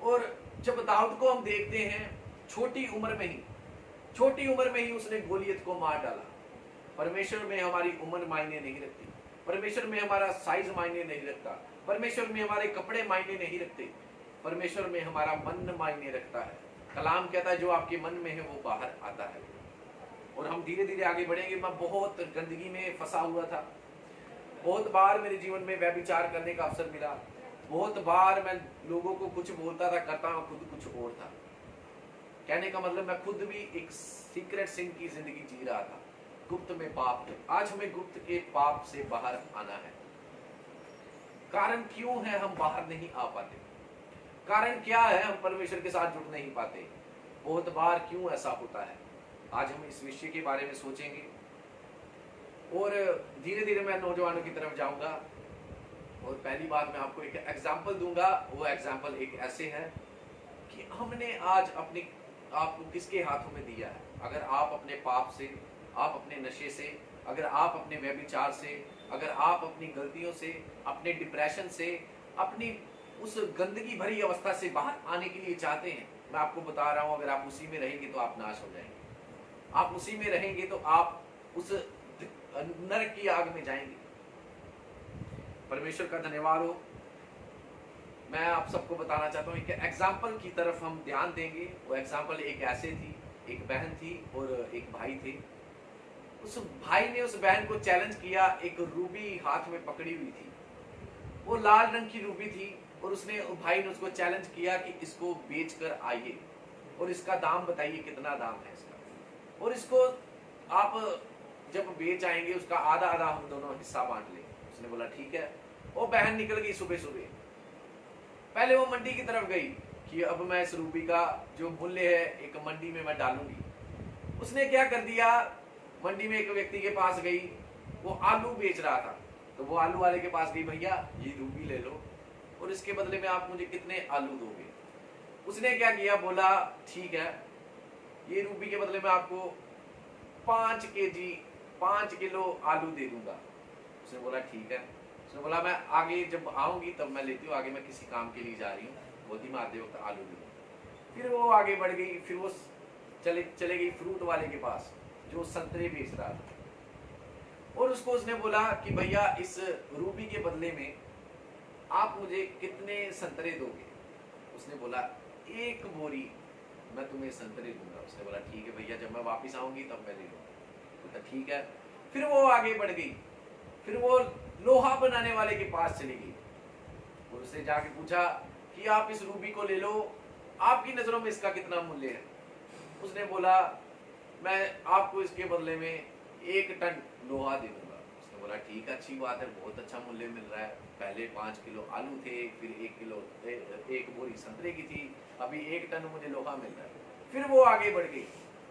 और जब दाऊद को हम देखते हैं, छोटी उम्र में ही उसने गोलियत को मार डाला। परमेश्वर में हमारी उम्र मायने नहीं रखती, परमेश्वर में हमारा साइज मायने नहीं रखता, परमेश्वर में हमारे कपड़े मायने नहीं रखते, परमेश्वर में हमारा मन मायने रखता है। कलाम कहता है जो आपके मन में है वो बाहर आता है। और हम धीरे धीरे आगे बढ़ेंगे। मैं बहुत गंदगी में फंसा हुआ था। बहुत बार मेरे जीवन में व्यभिचार करने का अवसर मिला। बहुत बार मैं लोगों को कुछ बोलता था, करता हूँ, खुद कुछ और था। कहने का मतलब मैं खुद भी एक सीक्रेट सिन की जिंदगी जी रहा था, गुप्त में पाप में। आज हमें गुप्त के पाप से बाहर आना है। कारण क्यों है हम बाहर नहीं आ पाते? कारण क्या है हम परमेश्वर के साथ जुड़ नहीं पाते? बहुत बार क्यों ऐसा होता है? आज हम इस विषय के बारे में सोचेंगे। और धीरे धीरे मैं नौजवानों की तरफ जाऊंगा। और पहली बात मैं आपको एक एग्जाम्पल दूंगा। वो एग्जाम्पल एक ऐसे है कि हमने आज आपको किसके हाथों में दिया है। अगर आप अपने पाप से, आप अपने नशे से, अगर आप अपने व्यभिचार से, अगर आप अपनी गलतियों से, अपने डिप्रेशन से, अपनी उस गंदगी भरी अवस्था से बाहर आने के लिए चाहते हैं, मैं आपको बता रहा हूं, अगर आप उसी में रहेंगे तो आप नाश हो जाएंगे। आप उसी में रहेंगे तो आप उस नरक की आग में जाएंगे। परमेश्वर का धन्यवाद हो। मैं आप सबको बताना चाहता हूँ, एक एग्जाम्पल की तरफ हम ध्यान देंगे। वो एग्जाम्पल एक ऐसे थी, एक बहन थी और एक भाई थे। उस भाई ने उस बहन को चैलेंज किया। एक रूबी हाथ में पकड़ी हुई थी, वो लाल रंग की रूबी थी। और भाई ने उसको चैलेंज किया कि इसको बेच कर आइए और इसका दाम बताइए, कितना दाम है इसका, और इसको आप जब बेच आएंगे उसका आधा आधा हम दोनों हिस्सा बांट लेंगे। उसने बोला ठीक है। वो बहन निकल गई सुबह सुबह। पहले वो मंडी की तरफ गई कि अब मैं इस रूबी का जो मूल्य है एक मंडी में मैं डालूंगी। उसने क्या कर दिया, मंडी में एक व्यक्ति के पास गई, वो आलू बेच रहा था। तो वो आलू वाले के पास गई, भैया ये रूबी ले लो और इसके बदले में आप मुझे कितने आलू दोगे। उसने क्या किया, बोला ठीक है, ये रूबी के बदले में आपको 5 किलो आलू दे दूंगा। उसने बोला ठीक है। उसने बोला मैं आगे जब आऊंगी तब मैं लेती हूँ, आगे मैं किसी काम के लिए जा रही हूँ, गोदी में आते वक्त आलू लूंगी। फिर वो आगे बढ़ गई। फिर वो चले गई फ्रूट वाले के पास जो संतरे बेच रहा था। और उसने बोला कि भैया इस रूबी के बदले में आप मुझे कितने संतरे दोगे। उसने बोला 1 बोरी मैं तुम्हें संतरे दूंगा। उसने बोला ठीक है भैया, जब मैं वापस आऊंगी तब मैं ले लूंगा। बोला ठीक है। फिर वो आगे बढ़ गई, फिर वो लोहा बनाने वाले के पास चली गई और उससे जाके पूछा कि आप इस रूबी को ले लो, आपकी नजरों में इसका कितना मूल्य है। उसने बोला मैं आपको इसके बदले में 1 टन लोहा दे दूंगा। उसने बोला ठीक है, अच्छी बात है, बहुत अच्छा मूल्य मिल रहा है। पहले 5 किलो आलू थे, फिर 1 बोरी संतरे की थी, अभी 1 टन मुझे लोहा मिल रहा है। फिर वो आगे बढ़ गई,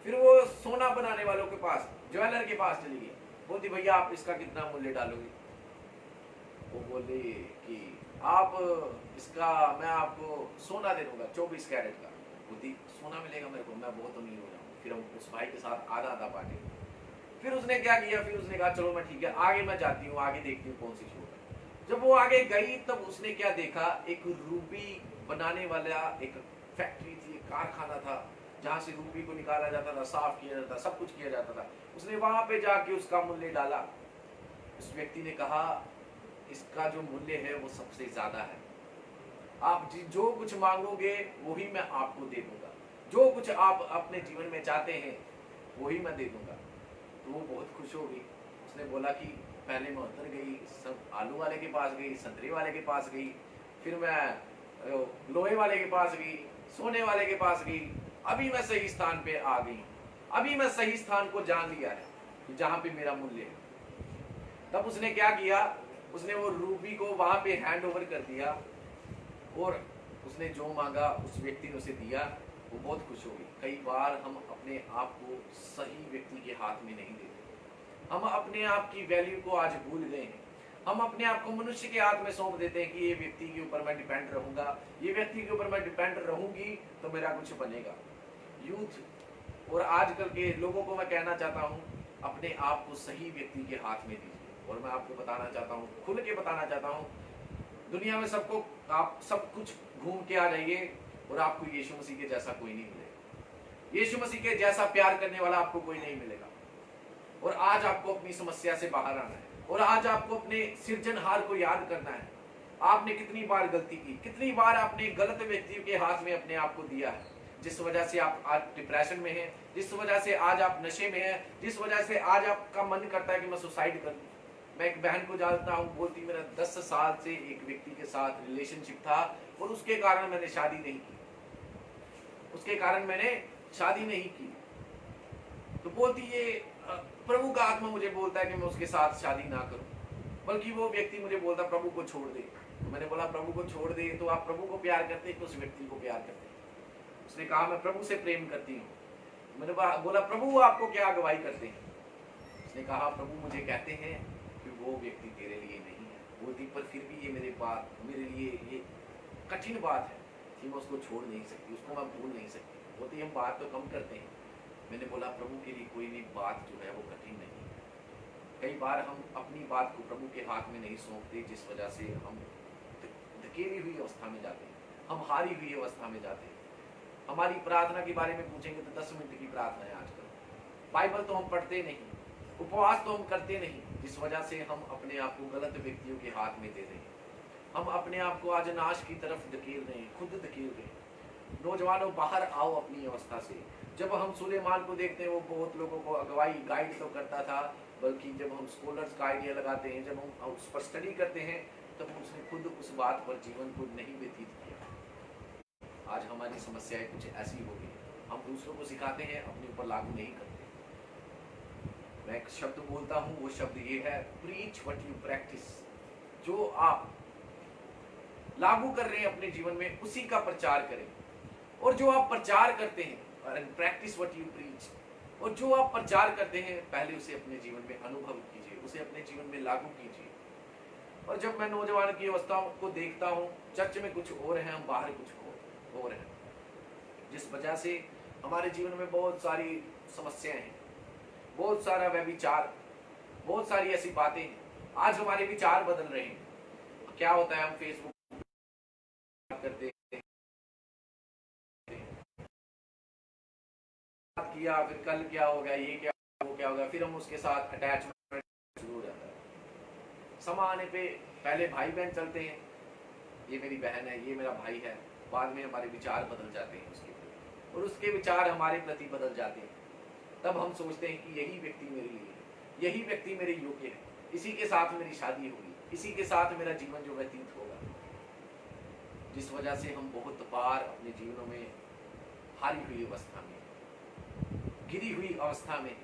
फिर वो सोना बनाने वालों के पास, ज्वेलर के पास चली गई। बोलती भैया आप इसका कितना मूल्य डालोगे? वो बोले कि आप इसका मैं आपको सोना दे दूंगा 24 कैरेट का। बोलती सोना मिलेगा मेरे को, मैं बहुत अमीर हो जाऊंगा। फिर हम उस भाई के साथ आधा आधा बांटे। फिर उसने क्या किया, फिर उसने कहा चलो मैं ठीक है आगे मैं जाती हूँ, आगे देखती हूँ कौन सी शोर है। जब वो आगे गई तब उसने क्या देखा, एक रूबी बनाने वाला एक फैक्ट्री थी, एक कारखाना था जहाँ से रूबी को निकाला जाता था, साफ किया जाता था, सब कुछ किया जाता था। उसने वहां पे जाके उसका मूल्य डाला। उस व्यक्ति ने कहा इसका जो मूल्य है वो सबसे ज्यादा है, आप जो कुछ मांगोगे वही मैं आपको दे दूंगा, जो कुछ आप अपने जीवन में चाहते हैं वही मैं दे दूंगा। तो वो बहुत खुश हो गई। उसने बोला कि पहले मैं उतर गई, सब आलू वाले के पास गई, संतरे वाले के पास गई, फिर मैं लोहे वाले के पास गई, सोने वाले के पास गई, अभी मैं सही स्थान पे आ गई, अभी मैं सही स्थान को जान लिया है जहां पे मेरा मूल्य है। तब उसने क्या किया, उसने वो रूबी को वहां पे हैंड ओवर कर दिया और उसने जो मांगा उस व्यक्ति ने उसे दिया। वो बहुत खुश हो गई। कई बार हम अपने आप को सही व्यक्ति के हाथ में नहीं देते, हम अपने आप की वैल्यू को आज भूल गए हैं। हम अपने आप को मनुष्य के हाथ में सौंप देते हैं कि ये व्यक्ति के ऊपर मैं डिपेंड रहूंगा, ये व्यक्ति के ऊपर मैं डिपेंड रहूंगी तो मेरा कुछ बनेगा। यूथ और आजकल के लोगों को मैं कहना चाहता हूँ अपने आप को सही व्यक्ति के हाथ में दीजिए। और मैं आपको बताना चाहता हूँ, खुल के बताना चाहता हूँ, दुनिया में सबको आप सब कुछ घूम के आ जाइए और आपको यीशु मसीह के जैसा कोई नहीं मिलेगा। यीशु मसीह के जैसा प्यार करने वाला आपको कोई नहीं मिलेगा। और आज आपको अपनी समस्या से बाहर आना है और आज आपको अपने सिरजनहार को याद करना है। आपने कितनी बार गलती की, कितनी बार आपने गलत व्यक्तियों के हाथ में अपने आप को दिया है, जिस वजह से आप आज डिप्रेशन में हैं, जिस वजह से आज आप नशे में हैं, जिस वजह से आज आपका मन करता है कि मैं सुसाइड कर लूं। मैं एक बहन को जानता हूँ, बोलती मेरा 10 साल से एक व्यक्ति के साथ रिलेशनशिप था और उसके कारण मैंने शादी नहीं की, उसके कारण मैंने शादी नहीं की। तो बोलती ये प्रभु का आत्मा मुझे बोलता है कि मैं उसके साथ शादी ना करूं, बल्कि वो व्यक्ति मुझे बोलता प्रभु को छोड़ दे। तो मैंने बोला प्रभु को छोड़ दे तो आप प्रभु को प्यार करते हैं कि उस व्यक्ति को प्यार करते हैं? उसने कहा मैं प्रभु से प्रेम करती हूँ। मैंने बोला प्रभु आपको क्या अगुवाई करते हैं? उसने कहा प्रभु मुझे कहते हैं कि वो व्यक्ति तेरे लिए नहीं है। बोलती पर फिर भी ये मेरे लिए ये कठिन बात है कि मैं उसको छोड़ नहीं सकती, उसको मैं भूल नहीं सकती। बोलती हम बात तो कम करते हैं। मैंने बोला प्रभु के लिए कोई भी बात जो है वो कठिन नहीं है। कई बार हम अपनी बात को प्रभु के हाथ में नहीं सौंपते, जिस वजह से हम धकेली हुई अवस्था में जाते हैं, हम हारी हुई अवस्था में जाते हैं। हमारी प्रार्थना के बारे में पूछेंगे तो 10 मिनट की प्रार्थना है आजकल। बाइबल तो हम पढ़ते नहीं, उपवास तो हम करते नहीं, जिस वजह से हम अपने आप को गलत व्यक्तियों के हाथ में दे रहे हैं। हम अपने आप को आज नाश की तरफ धकेल रहे हैं, खुद धकेल रहे हैं। नौजवानों बाहर आओ अपनी अवस्था से। जब हम सुलेमान को देखते हैं वो बहुत लोगों को अगुवाई गाइड तो करता था, बल्कि जब हम स्कॉलर्स का आइडिया लगाते हैं, जब हम उस पर स्टडी करते हैं, तब उसने खुद उस बात पर जीवन को नहीं व्यतीत किया। आज हमारी समस्याएं कुछ ऐसी हो गई, हम दूसरों को सिखाते हैं, अपने ऊपर लागू नहीं करते। मैं एक शब्द बोलता हूँ, वो शब्द ये है प्रीच व्हाट यू प्रैक्टिस। जो आप लागू कर रहे हैं अपने जीवन में उसी का प्रचार करें। और जो आप प्रचार करते हैं, प्रैक्टिस व्हाट यू प्रीच, और जो आप प्रचार करते हैं पहले उसे अपने जीवन में अनुभव कीजिए, उसे अपने जीवन में लागू कीजिए। और जब मैं नौजवान की अवस्था को देखता हूँ, चर्च में कुछ और है, हम बाहर कुछ और है, जिस वजह से हमारे जीवन में बहुत सारी समस्याएं हैं, बहुत सारा व्यभिचार, बहुत सारी ऐसी बातें हैं। आज हमारे विचार बदल रहे हैं। क्या होता है, हम फेसबुक करते किया, फिर कल क्या हो गया, ये क्या वो क्या हो गया, फिर हम उसके साथ अटैचमेंट शुरू हो जाता है। समा आने पे पहले भाई बहन चलते हैं, ये मेरी बहन है, ये मेरा भाई है, बाद में हमारे विचार बदल जाते हैं उसके प्रति, और उसके विचार हमारे प्रति बदल जाते हैं। तब हम सोचते हैं कि यही व्यक्ति मेरे लिए है, यही व्यक्ति मेरे योग्य है, इसी के साथ मेरी शादी होगी, इसी के साथ मेरा जीवन जो व्यतीत होगा। जिस वजह से हम बहुत बार अपने जीवनों में हारी हुई अवस्था में, गिरी हुई अवस्था में,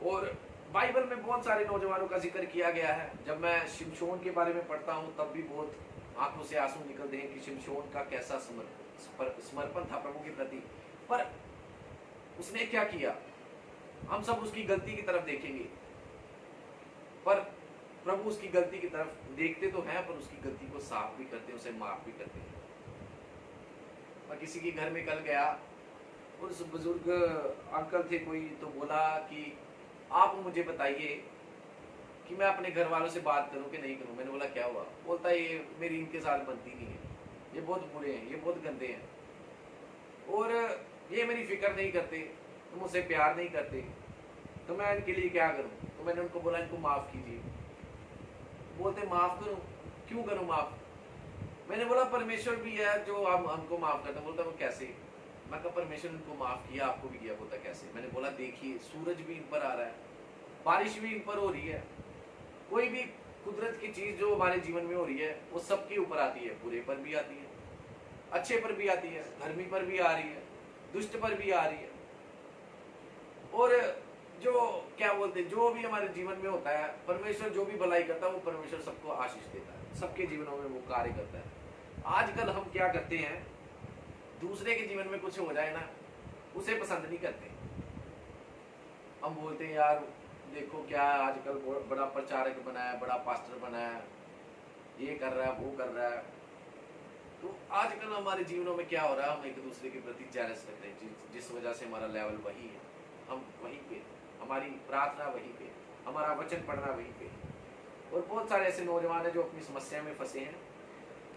और बाइबल में बहुत सारे नौजवानों का जिक्र किया गया है। जब मैं शिमशोन के बारे में पढ़ता हूँ तब भी बहुत आंखों से आंसू निकलते हैं कि शिमशोन का कैसा समर्पण था प्रभु के प्रति। पर उसने क्या किया, हम सब उसकी गलती की तरफ देखेंगे, पर प्रभु उसकी गलती की तरफ देखते तो हैं, पर उसकी गलती को साफ भी करते हैं, उसे माफ भी करते हैं। मैं किसी के घर में कल गया, उस बुजुर्ग अंकल थे कोई, तो बोला कि आप मुझे बताइए कि मैं अपने घर वालों से बात करूं कि नहीं करूं। मैंने बोला क्या हुआ? बोलता है ये मेरी इनके साथ बनती नहीं है, ये बहुत बुरे हैं, ये बहुत गंदे हैं, और ये मेरी फिक्र नहीं करते, तो मुझसे प्यार नहीं करते, तो मैं इनके लिए क्या करूं? तो मैंने उनको बोला इनको माफ कीजिए। बोलते माफ करूं? क्यों करूं माफ? मैंने बोला परमेश्वर भी है जो आप हमको माफ करता। बोलता वो कैसे? मैं कहा परमेश्वर इनको माफ किया, आपको भी किया। बोलता कैसे? मैंने बोला देखिए सूरज भी इन पर आ रहा है, बारिश भी इन पर हो रही है, कोई भी कुदरत की चीज जो हमारे जीवन में हो रही है वो सबके ऊपर आती है, बुरे पर भी आती है, अच्छे पर भी आती है, धर्मी पर भी आ रही है, दुष्ट पर भी आ रही है, और जो क्या बोलते हैं जो भी हमारे जीवन में होता है, परमेश्वर जो भी भलाई करता है वो परमेश्वर सबको आशीष देता है, सबके जीवनों में वो कार्य करता है। आजकल हम क्या करते हैं, दूसरे के जीवन में कुछ हो जाए ना, उसे पसंद नहीं करते। हम बोलते हैं यार देखो क्या आजकल बड़ा प्रचारक बना है, बड़ा पास्टर बना है, ये कर रहा है, वो कर रहा है। तो आजकल हमारे जीवनों में क्या हो रहा है, हम एक दूसरे के प्रति जेलस रखते हैं, जिस वजह से हमारा लेवल वही है, हम वहीं पे, हमारी प्रार्थना वहीं पे, हमारा वचन पढ़ना वहीं पे। और बहुत सारे ऐसे नौजवान हैं जो अपनी समस्या में फंसे हैं।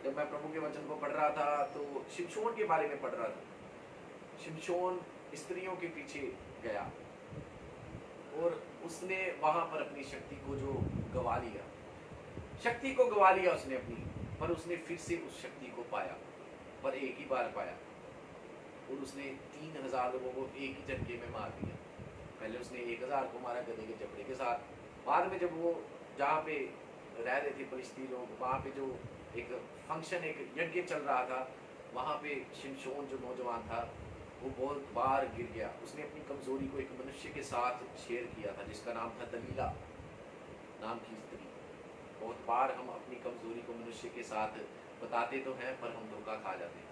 जब मैं प्रभु के वचन को पढ़ रहा था तो शिमशोन के बारे में पढ़ रहा था। शिमशोन स्त्रियों के पीछे गया और उसने वहां पर अपनी शक्ति को जो गवा लिया, शक्ति को गवा लिया उसने अपनी, पर उसने फिर से उस शक्ति को पाया, पर एक ही बार पाया, और उसने 3000 लोगों को एक ही झटके में मार दिया। पहले उसने 1000 को मारा गधे के जबड़े के साथ, बाद में जब वो जहाँ पे रह रहे थे फलिस्ती लोग, वहाँ पे जो एक फंक्शन, एक यज्ञ चल रहा था, वहाँ पे शिमशोन जो नौजवान था वो बहुत बार गिर गया। उसने अपनी कमजोरी को एक मनुष्य के साथ शेयर किया था जिसका नाम था दलीला नाम की स्त्री। बहुत बार हम अपनी कमजोरी को मनुष्य के साथ बताते तो हैं, पर हम धोखा खा जाते हैं।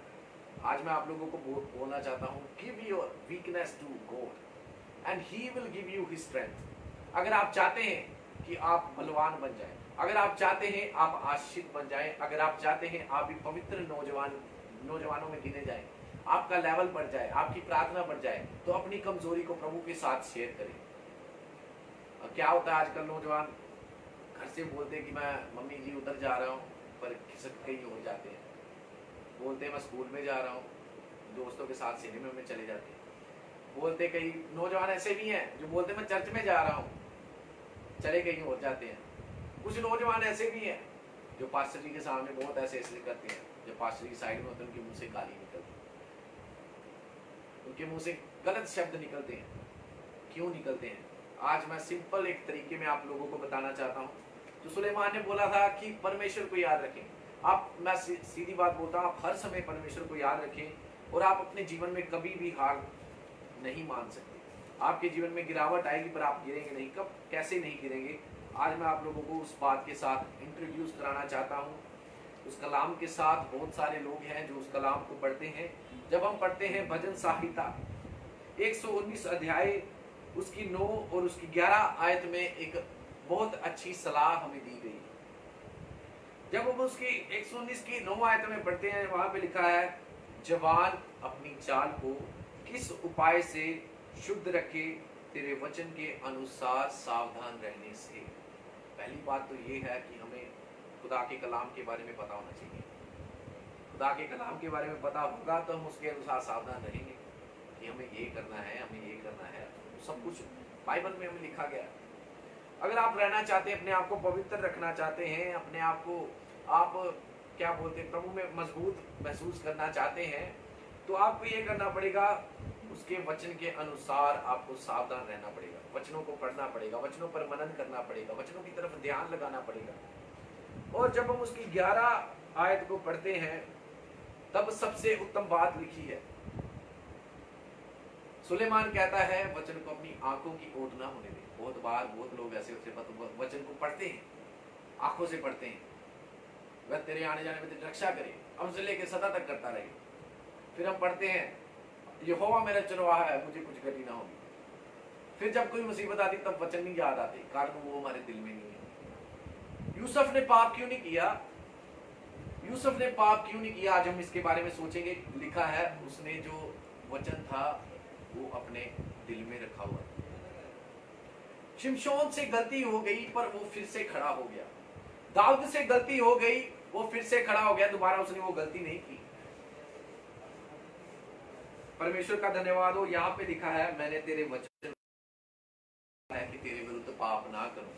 आज मैं आप लोगों को बोलना चाहता हूँ, give your weakness to God and he will give you his strength. अगर आप चाहते हैं कि आप बलवान बन जाएं, अगर आप चाहते हैं आप आशीषित बन जाएं, अगर आप चाहते हैं आप भी पवित्र नौजवानों में गिने जाएं, आपका लेवल बढ़ जाए, आपकी प्रार्थना बढ़ जाए, तो अपनी कमजोरी को प्रभु के साथ शेयर करें। अब क्या होता है आजकल नौजवान घर से बोलते हैं कि मैं मम्मी जी उधर जा रहा हूँ, पर खिसक कहीं हो जाते हैं। बोलते हैं मैं स्कूल में जा रहा हूँ, दोस्तों के साथ सिनेमा में चले जाते हैं। बोलते कई नौजवान ऐसे भी हैं जो बोलते मैं चर्च में जा रहा हूँ, चले कहीं हो जाते हैं। कुछ नौजवान ऐसे भी हैं जो पास्टर जी के सामने बहुत ऐसे करते हैं, जब पास्टर जी साइड में होते हैं उनके मुंह से गाली निकलती है, उनके मुंह से गलत शब्द निकलते हैं। क्यों निकलते हैं? आज मैं सिंपल एक तरीके में आप लोगों को बताना चाहता हूँ। तो सुलेमान ने बोला था कि परमेश्वर को याद रखें। आप, मैं सीधी बात बोलता हूँ, आप हर समय परमेश्वर को याद रखें और आप अपने जीवन में कभी भी हार नहीं मान सकते। आपके जीवन में गिरावट आएगी पर आप गिरेंगे नहीं। कब, कैसे नहीं गिरेंगे? आज मैं आप लोगों को उस बात के साथ इंट्रोड्यूस कराना चाहता हूँ। उस कलाम के साथ बहुत सारे लोग हैं जो उस कलाम को पढ़ते हैं। जब हम पढ़ते हैं भजन संहिता 119 अध्याय उसकी 9 और उसकी 11 आयत में एक बहुत अच्छी सलाह हमें दी गई। जब हम उसकी 119 की 9 आयत में पढ़ते हैं, वहां पे लिखा है, जवान अपनी चाल को किस उपाय से शुद्ध रखे, तेरे वचन के अनुसार सावधान रहने से। पहली बात तो ये है कि हमें खुदा के कलाम के बारे में पता होना चाहिए। खुदा के कलाम के बारे में पता होगा तो हम उसके अनुसार सावधान रहेंगे कि हमें ये करना है, हमें ये करना है। सब कुछ बाइबल में हमें लिखा गया है। अगर आप रहना चाहते हैं, अपने आप को पवित्र रखना चाहते हैं, अपने आप को आप क्या बोलते हैं, प्रभु में मजबूत महसूस करना चाहते हैं, तो आपको ये करना पड़ेगा, उसके वचन के अनुसार आपको सावधान रहना पड़ेगा, वचनों को पढ़ना पड़ेगा, वचनों पर मनन करना पड़ेगा, वचनों की तरफ ध्यान लगाना पड़ेगा। और जब हम उसकी 11 आयत को पढ़ते हैं, तब सबसे उत्तम बात लिखी है। सुलेमान कहता है वचन को अपनी आंखों की ओट ना होने दे। बहुत बार बहुत लोग ऐसे होते वचन को पढ़ते हैं, आंखों से पढ़ते हैं, वह तेरे आने जाने में तेरी रक्षा करे, अब से लेकर सदा तक करता रहे। फिर हम पढ़ते हैं यहोवा मेरा चरवाहा है, मुझे कुछ गति ना होगी। फिर जब कोई मुसीबत आती तब वचन नहीं याद आते, कारण वो हमारे दिल में नहीं है। यूसुफ ने पाप क्यों नहीं किया? यूसुफ ने पाप क्यों नहीं किया? आज हम इसके बारे में सोचेंगे। लिखा है उसने जो वचन था वो अपने दिल में रखा हुआ। शिमशोन से गलती हो गई पर वो फिर से खड़ा हो गया। दाऊद से गलती हो गई, वो फिर से खड़ा हो गया, दोबारा उसने वो गलती नहीं की। परमेश्वर का धन्यवाद हो। यहाँ पे लिखा है मैंने तेरे वचन है कि तेरे विरुद्ध पाप ना करूं।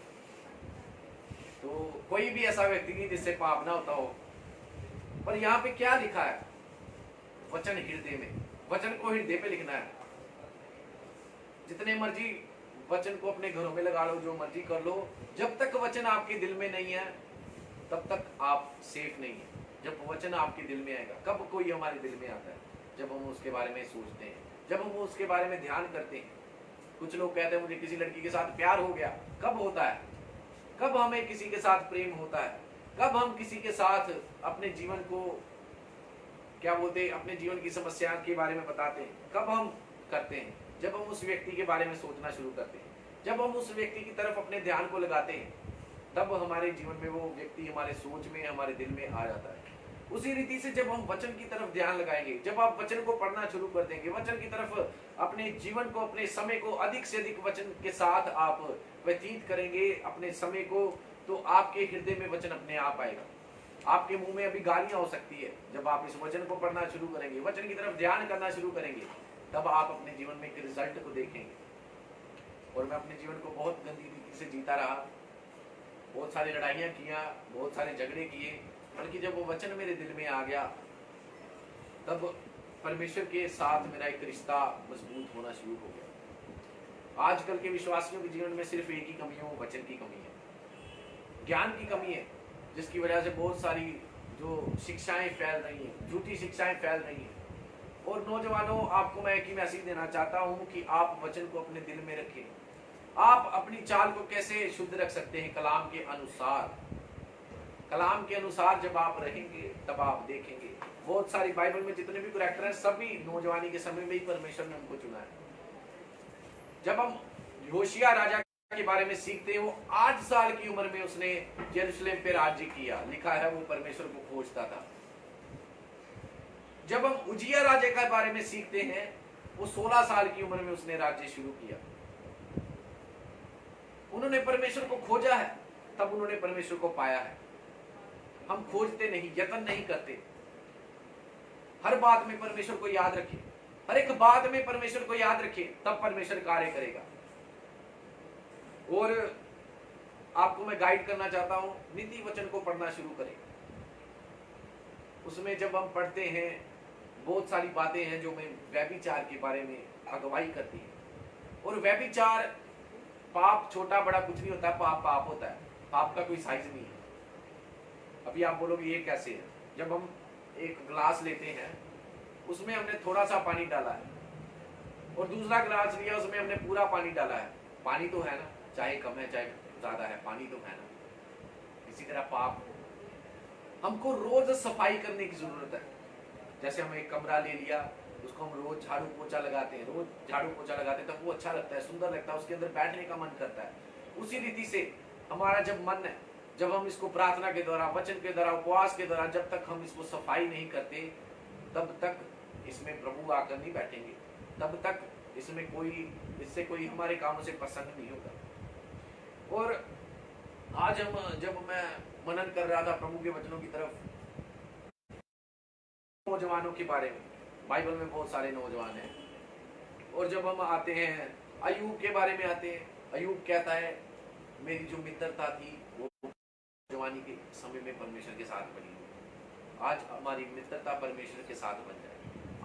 तो कोई भी ऐसा व्यक्ति नहीं जिससे पाप ना होता हो, पर यहाँ पे क्या लिखा है? वचन हृदय में, वचन को हृदय पे लिखना है। जितने मर्जी वचन को अपने घरों में लगा लो, जो मर्जी कर लो, जब तक वचन आपके दिल में नहीं है तब तक आप सेफ नहीं है। जब वचन आपके दिल में आएगा, कब कोई हमारे दिल में आता है? जब हम उसके बारे में सोचते हैं, जब हम उसके बारे में ध्यान करते हैं। कुछ लोग कहते हैं मुझे किसी लड़की के साथ प्यार हो गया। कब होता है? कब हमें किसी के साथ प्रेम होता है? कब हम किसी के साथ अपने जीवन को क्या बोलते हैं, अपने जीवन की समस्या के बारे में बताते हैं? कब हम करते हैं? जब हम उस व्यक्ति के बारे में सोचना शुरू करते हैं, जब हम उस व्यक्ति की तरफ अपने ध्यान को लगाते हैं, तब हमारे जीवन में वो व्यक्ति हमारे सोच में, हमारे दिल में आ जाता है। उसी रीति से जब हम वचन की तरफ ध्यान लगाएंगे, जब आप वचन को पढ़ना शुरू कर देंगे, वचन की तरफ अपने जीवन को, अपने समय को अधिक से अधिक वचन के साथ आप व्यतीत करेंगे अपने समय को, तो आपके हृदय में वचन अपने आप आएगा। आपके मुंह में अभी गालियां हो सकती है, जब आप इस वचन को पढ़ना शुरू करेंगे, वचन की तरफ ध्यान करना शुरू करेंगे, तब आप अपने जीवन में एक रिजल्ट को देखेंगे। और मैं अपने जीवन को बहुत गंदी रीति से जीता रहा, बहुत सारी लड़ाइयाँ किया, बहुत सारे झगड़े किए, बल्कि जब वो वचन मेरे दिल में आ गया, तब परमेश्वर के साथ मेरा एक रिश्ता मजबूत होना शुरू हो गया। आजकल के विश्वासियों के जीवन में सिर्फ एक ही कमी है, वो वचन की कमी है, ज्ञान की कमी है, जिसकी वजह से बहुत सारी जो शिक्षाएं फैल रही हैं, झूठी शिक्षाएं फैल रही हैं। और नौजवानों, आपको मैं एक ही मैसेज देना चाहता हूं कि आप वचन को अपने दिल में रखें। आप अपनी चाल को कैसे शुद्ध रख सकते हैं? कलाम के अनुसार। कलाम के अनुसार जब आप रहेंगे तब आप देखेंगे। बहुत सारी बाइबल में जितने भी कैरेक्टर हैं, सभी नौजवानी के समय में ही परमेश्वर ने उनको चुना है। जब हम योशिया राजा के बारे में सीखते हैं, वो 8 साल की उम्र में उसने यरूशलेम पे राज्य किया। लिखा है वो परमेश्वर को खोजता था। जब हम उजिया राजा के बारे में सीखते हैं, वो 16 साल की उम्र में उसने राज्य शुरू किया। उन्होंने परमेश्वर को खोजा है, तब उन्होंने परमेश्वर को पाया है। हम खोजते नहीं, यत्न नहीं करते। हर बात में परमेश्वर को याद रखें, हर एक बात में परमेश्वर को याद रखें, तब परमेश्वर कार्य करेगा। और आपको मैं गाइड करना चाहता हूं, नीति वचन को पढ़ना शुरू करें। उसमें जब हम पढ़ते हैं, बहुत सारी बातें हैं जो मैं व्यभिचार के बारे में अगुवाई करती है। और व्यभिचार, पाप छोटा बड़ा कुछ नहीं होता, पाप पाप होता है, पाप का कोई साइज नहीं है। अभी आप बोलोगे ये कैसे है? जब हम एक गिलास लेते हैं, उसमें हमने थोड़ा सा पानी डाला है, और दूसरा गिलास लिया, उसमें हमने पूरा पानी डाला है। पानी तो है ना, चाहे कम है चाहे ज्यादा है, पानी तो है ना। इसी तरह पाप, हमको रोज सफाई करने की जरूरत है। जैसे हम एक कमरा ले लिया, उसको हम रोज झाड़ू पोछा लगाते हैं, रोज झाड़ू पोछा लगाते हैं, तब वो अच्छा लगता है, सुंदर लगता है, उसके अंदर बैठने का मन करता है। उसी रीति से हमारा जब मन है, जब हम इसको प्रार्थना के द्वारा, वचन के द्वारा, उपवास के द्वारा, जब तक हम इसको सफाई नहीं करते, तब तक इसमें प्रभु आकर नहीं बैठेंगे, तब तक इसमें इससे कोई हमारे कामों से प्रसन्न नहीं होगा। और आज जब मैं मनन कर रहा था प्रभु के वचनों की तरफ, नौजवानों के बारे में, बाइबल में बहुत सारे नौजवान हैं। और जब हम आते हैं, अयूब के बारे में आते हैं, अयूब कहता है मेरी जो मित्रता थी वो जवानी के समय में परमेश्वर के साथ बनी हुई। आज हमारी मित्रता परमेश्वर के साथ बन जाए,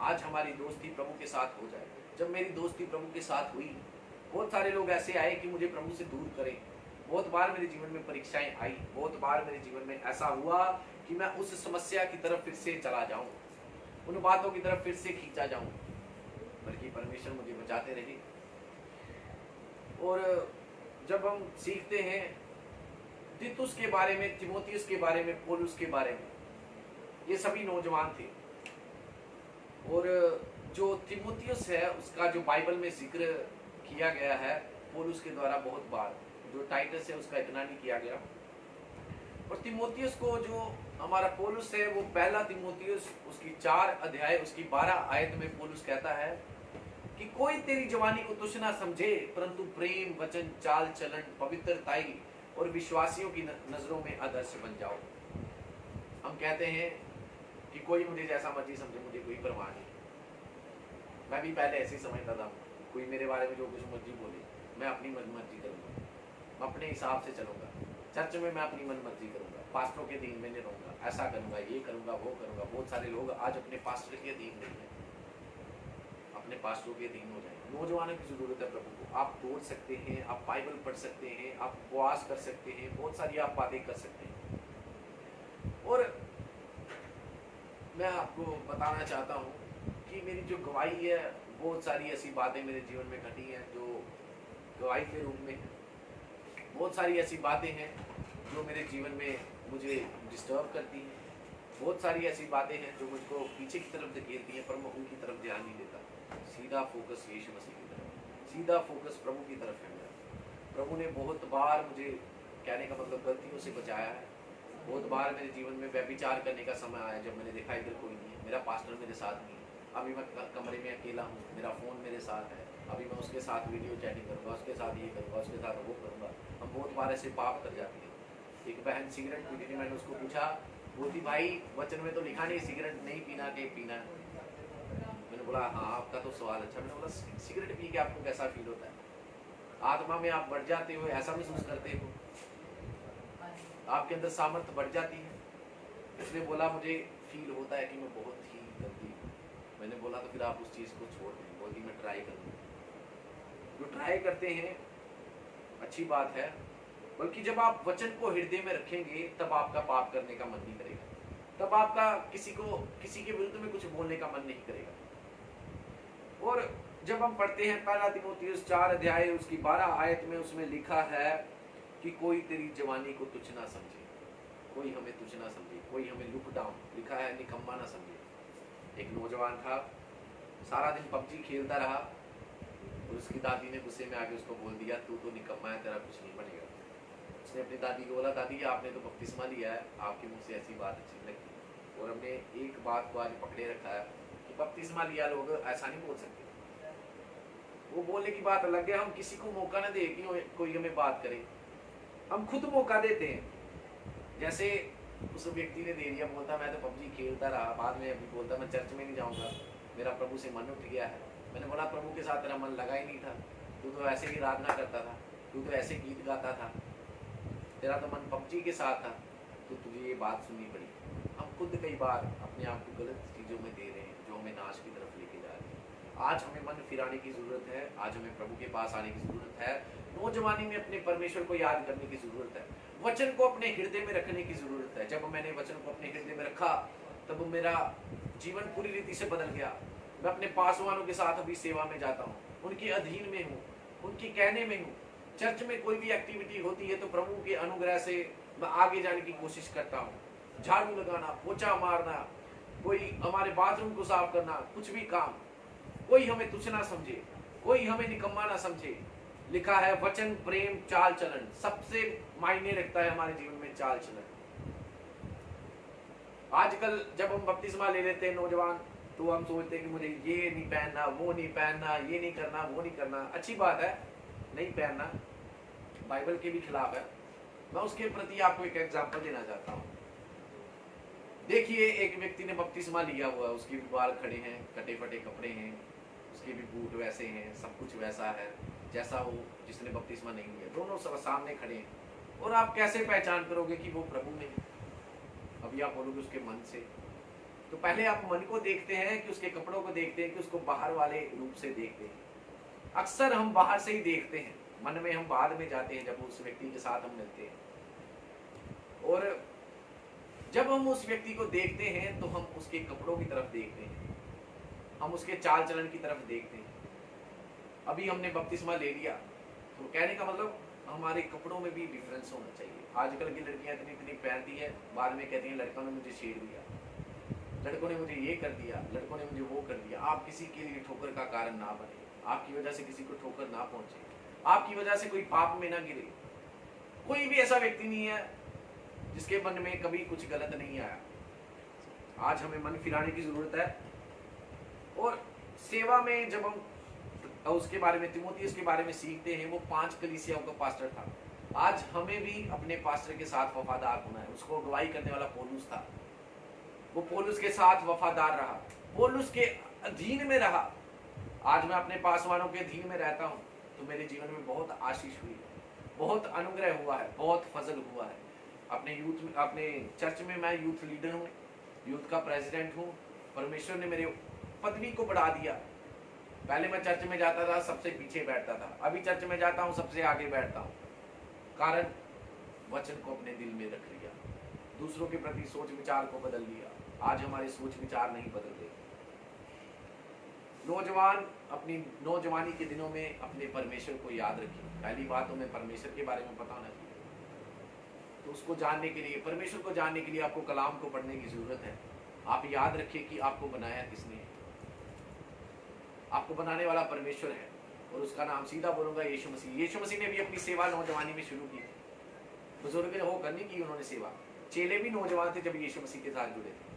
आज हमारी दोस्ती प्रभु के साथ हो जाए। जब मेरी दोस्ती प्रभु के साथ हुई, बहुत सारे लोग ऐसे आए कि मुझे प्रभु से दूर करें। बहुत बार मेरे जीवन में परीक्षाएं आई, बहुत बार मेरे जीवन में ऐसा हुआ कि मैं उस समस्या की तरफ फिर से चला जाऊं, उन बातों की तरफ फिर से खींचा जाऊं, बल्कि परमेश्वर मुझे बचाते रहे। और जब हम सीखते हैं तीतुस के बारे में, तीमुथियुस के बारे में, पौलुस के बारे में, ये सभी नौजवान थे। और जो तीमुथियुस है उसका जो बाइबल में जिक्र किया गया है पौलुस के द्वारा बहुत बार, जो टाइटस है उसका इतना नहीं किया गया। और तीमुथियुस को जो हमारा पौलुस है, वो पहला तीमुथियुस उसकी 4 अध्याय उसकी 12 आयत में पौलुस कहता है कि कोई तेरी जवानी को तुच्छ ना समझे, परंतु प्रेम, वचन, चाल चलन, पवित्रताई और विश्वासियों की नजरों में आदर्श बन जाओ। हम कहते हैं कि कोई मुझे जैसा मर्जी समझे, मुझे कोई परवाह नहीं। मैं भी पहले ऐसे ही समझता था, कोई मेरे बारे में जो कुछ मर्जी बोले, मैं अपनी मनमर्जी करूंगा, मैं अपने हिसाब से चलूंगा, चर्च में मैं अपनी मनमर्जी करूंगा, पास्टरों के अधीन में नहीं रहूंगा, ऐसा करूंगा, ये करूंगा, वो करूंगा। बहुत सारे लोग आज अपने पास्टर के अधीन नहीं है, अपने पास्टरों के अधीन हो जाए। नौजवानों की जरूरत है प्रभु को। आप दौड़ सकते हैं, आप बाइबल पढ़ सकते हैं, आप उपवास कर सकते हैं, बहुत सारी आप बातें कर सकते हैं। और मैं आपको बताना चाहता हूँ कि मेरी जो गवाही है, बहुत सारी ऐसी बातें मेरे जीवन में घटी हैं जो गवाही के रूप में। बहुत सारी ऐसी बातें हैं जो मेरे जीवन में मुझे डिस्टर्ब करती हैं, बहुत सारी ऐसी बातें हैं जो मुझको पीछे की तरफ धकेलती हैं, पर मैं उनकी तरफ ध्यान नहीं देता। सीधा फोकस यीशु मसीह की तरफ, सीधा फोकस प्रभु की तरफ है मेरा। प्रभु ने बहुत बार मुझे, कहने का मतलब, गलतियों से बचाया है। बहुत बार मेरे जीवन में व्यभिचार करने का समय आया जब मैंने देखा इधर कोई नहीं है, मेरा पास्टर मेरे साथ नहीं है, अभी मैं कमरे में अकेला हूँ, मेरा फ़ोन मेरे साथ है, अभी मैं उसके साथ वीडियो चैटिंग करूँगा, उसके साथ ये करूँगा, उसके साथ वो करूँगा। हम बहुत बार ऐसे पाप कर जाते हैं। एक बहन सिगरेट पीती थी, मैंने उसको पूछा, बोलती भाई वचन में तो लिखा नहीं सिगरेट नहीं पीना के पीना है। मैंने बोला हाँ आपका तो सवाल अच्छा। मैंने बोला सिगरेट पी के आपको कैसा फील होता है? आत्मा में आप बढ़ जाते हो, ऐसा महसूस करते हो, आपके अंदर सामर्थ्य बढ़ जाती है? उसने बोला मुझे फील होता है कि मैं बहुत ही गंदी हूँ। मैंने बोला तो फिर आप उस चीज़ को छोड़ दें। बोलती मैं ट्राई करूँगी। जो ट्राई करते हैं अच्छी बात है, बल्कि जब आप वचन को हृदय में रखेंगे तब आपका पाप करने का मन नहीं करेगा, तब आपका किसी के विरुद्ध में कुछ बोलने का मन नहीं करेगा। और जब हम पढ़ते हैं पहला तीमुथियुस 4 अध्याय उसकी 12 आयत में, उसमें लिखा है कि कोई तेरी जवानी को तुच्छ ना समझे, कोई हमें तुच्छ ना समझे, कोई हमें लुक डाउन, लिखा है निकम्मा ना समझे। एक नौजवान था, सारा दिन पबजी खेलता रहा और उसकी दादी ने गुस्से में आके उसको बोल दिया तू तो निकम्मा है, तेरा कुछ नहीं बनेगा। उसने अपनी दादी को बोला दादी आपने तो बपतिस्मा लिया है, आपके मुँह से ऐसी बात अच्छी लगी। और हमने एक बात को आज पकड़े रखा है कि बपतिस्मा लिया लोग ऐसा नहीं बोल सकते। वो बोलने की बात अलग है, हम किसी को मौका ना दे कि कोई हमें बात करे, हम खुद मौका देते हैं। जैसे उस व्यक्ति ने दे दिया, बोलता मैं तो पबजी खेलता रहा, बाद में अभी बोलता मैं चर्च में नहीं जाऊंगा, मेरा प्रभु से मन उठ गया है। मैंने बोला प्रभु के साथ तेरा मन लगा ही नहीं था, तू तो ऐसे ही आराधना करता था, तू तो ऐसे गीत गाता था, तेरा तो मन पबजी के साथ था, तो तुझे ये बात सुननी पड़ी। हम खुद कई बार अपने आप को गलत चीज़ों में दे रहे हैं जो हमें नाश की तरफ लेके जा रहे हैं। आज हमें मन फिराने की ज़रूरत है, आज हमें प्रभु के पास आने की ज़रूरत है, नौजवानी में अपने परमेश्वर को याद करने की ज़रूरत है, वचन को अपने हृदय में रखने की ज़रूरत है। जब मैंने वचन को अपने हृदय में रखा तब मेरा जीवन पूरी रीति से बदल गया। मैं अपने पासवानों के साथ अभी सेवा में जाता हूँ, उनके अधीन में हूँ, उनके कहने में हूँ। चर्च में कोई भी एक्टिविटी होती है तो प्रभु के अनुग्रह से मैं आगे जाने की कोशिश करता हूँ। झाड़ू लगाना, पोछा मारना, कोई हमारे बाथरूम को साफ करना, कुछ भी काम, कोई हमें तुच्छ ना समझे, कोई हमें निकम्मा ना समझे। लिखा है वचन, प्रेम, चाल चलन सबसे मायने रखता है हमारे जीवन में। चाल चलन आजकल जब हम बपतिस्मा ले लेते हैं नौजवान, तो हम सोचते हैं कि मुझे ये नहीं पहनना, वो नहीं पहनना, ये नहीं करना, वो नहीं करना। अच्छी बात है, नहीं पहनना बाइबल के भी खिलाफ है। मैं उसके प्रति आपको एक एग्जांपल देना चाहता हूँ। देखिए एक व्यक्ति ने बपतिस्मा लिया हुआ है, उसके भी बाल खड़े हैं, कटे फटे कपड़े हैं, उसके भी बूट वैसे हैं, सब कुछ वैसा है जैसा वो जिसने बपतिस्मा नहीं लिया। दोनों सब सामने खड़े हैं और आप कैसे पहचान करोगे कि वो प्रभु में है? अभी आप बोलोगे उसके मन से, तो पहले आप मन को देखते हैं कि उसके कपड़ों को देखते हैं कि उसको बाहर वाले रूप से देखते हैं। अक्सर हम बाहर से ही देखते हैं, मन में हम बाद में जाते हैं जब उस व्यक्ति के साथ हम मिलते हैं। और जब हम उस व्यक्ति को देखते हैं तो हम उसके कपड़ों की तरफ देखते हैं, हम उसके चाल चलन की तरफ देखते हैं। अभी हमने बपतिस्मा ले लिया तो कहने का मतलब हमारे कपड़ों में भी डिफरेंस होना चाहिए। आजकल की लड़कियां इतनी इतनी पहनती है, बाद में कहती हैं लड़कों ने मुझे छेड़ दिया, लड़कों ने मुझे ये कर दिया, लड़कों ने मुझे वो कर दिया। आप किसी के लिए ठोकर का कारण ना बने, आपकी वजह से किसी को ठोकर ना पहुंचे, आपकी वजह से कोई पाप में ना गिरे। कोई भी ऐसा व्यक्ति नहीं है जिसके मन में कभी कुछ गलत नहीं आया। आज हमें मन फिराने की जरूरत है। और सेवा में जब हम उसके बारे में, तिमोथियुस के बारे में सीखते हैं, वो 5 कलीसियाओं का पास्टर था। आज हमें भी अपने पास्टर के साथ वफादार होना है। उसको अगुवाई करने वाला पौलुस था, वो पौलुस के साथ वफादार रहा, पौलुस के अधीन में रहा। आज मैं अपने पासवानों के अधीन में रहता हूँ तो मेरे जीवन में बहुत आशीष हुई है, बहुत अनुग्रह हुआ है, बहुत फजल हुआ है। अपने यूथ में, अपने चर्च में मैं यूथ लीडर हूँ, यूथ का प्रेसिडेंट हूँ। परमेश्वर ने मेरे पदवी को बढ़ा दिया। पहले मैं चर्च में जाता था सबसे पीछे बैठता था, अभी चर्च में जाता हूँ सबसे आगे बैठता हूँ। कारण वचन को अपने दिल में रख लिया, दूसरों के प्रति सोच विचार को बदल लिया। आज हमारे सोच विचार नहीं बदल रहे। नौजवान अपनी नौजवानी के दिनों में अपने परमेश्वर को याद रखिए। पहली बात तो हमें परमेश्वर के बारे में पता होना चाहिए। तो उसको जानने के लिए, परमेश्वर को जानने के लिए आपको कलाम को पढ़ने की जरूरत है। आप याद रखिए कि आपको बनाया किसने है। आपको बनाने वाला परमेश्वर है और उसका नाम सीधा बोलूंगा यीशु मसीह। यीशु मसीह ने भी अपनी सेवा नौजवानी में शुरू की थी। बुजुर्ग होकर नहीं की उन्होंने सेवा, चेले भी नौजवान थे जब यीशु मसीह के साथ जुड़े थे।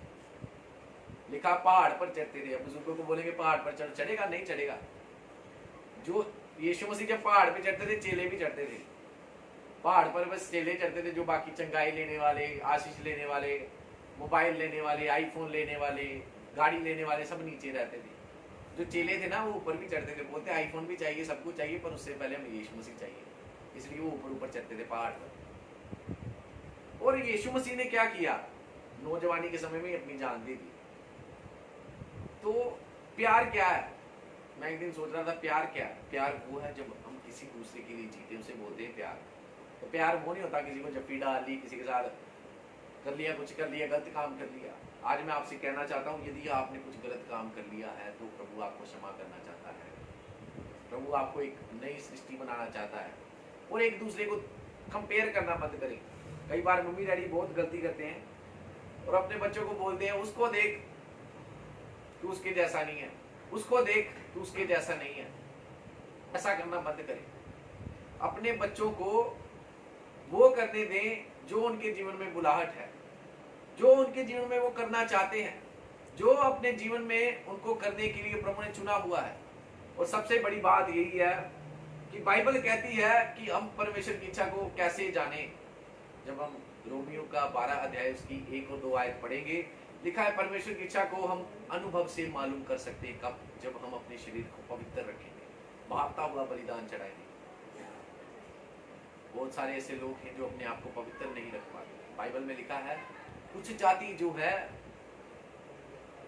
लिखा पहाड़ पर चढ़ते थे। बुजुर्गों को बोलेंगे पहाड़ पर चढ़ेगा, नहीं चढ़ेगा। जो यीशु मसीह जब पहाड़ पे चढ़ते थे चेले भी चढ़ते थे। पहाड़ पर बस चेले चढ़ते थे जो बाकी चंगाई लेने वाले, आशीष लेने वाले, मोबाइल लेने वाले, आईफोन लेने वाले, गाड़ी लेने वाले सब नीचे रहते थे। जो चेले थे ना वो ऊपर भी चढ़ते थे, बोलते आईफोन भी चाहिए, सब कुछ चाहिए, पर उससे पहले हमें यीशु मसीह चाहिए। इसलिए वो ऊपर ऊपर चढ़ते थे पहाड़ पर। और यीशु मसीह ने क्या किया, नौजवानी के समय में अपनी जान दे दी। तो प्यार क्या है? मैं एक दिन सोच रहा था प्यार क्या है। प्यार वो है जब हम किसी दूसरे के लिए जीते, उसे बोलते हैं प्यार। तो प्यार वो नहीं होता किसी को जफ्फी डाल ली, किसी के साथ कर लिया, कुछ कर लिया, गलत काम कर लिया। आज मैं आपसे कहना चाहता हूँ, यदि आपने कुछ गलत काम कर लिया है तो प्रभु आपको क्षमा करना चाहता है। प्रभु आपको एक नई सृष्टि बनाना चाहता है। और एक दूसरे को कंपेयर करना बंद करें। कई बार मम्मी डैडी बहुत गलती करते हैं और अपने बच्चों को बोलते हैं उसको देख तू उसके जैसा नहीं है, उसको देख तू उसके जैसा नहीं है। ऐसा करना बंद करें। अपने बच्चों को वो करने दें जो उनके जीवन में बुलाहट है, जो उनके जीवन में वो करना चाहते हैं, जो अपने जीवन में उनको करने के लिए प्रभु ने चुना हुआ है। और सबसे बड़ी बात यही है कि बाइबल कहती है कि हम परमेश्वर की इच्छा को कैसे जाने। जब हम रोमियो का 12 अध्याय उसकी 1 और 2 आयत पढ़ेंगे, लिखा है परमेश्वर की इच्छा को हम अनुभव से मालूम कर सकते हैं। कब? जब हम अपने शरीर को पवित्र रखेंगे, भागता हुआ बलिदान चढ़ाएंगे। बहुत सारे ऐसे लोग हैं जो अपने आप को पवित्र नहीं रख पाते। बाइबल में लिखा है कुछ जाति जो है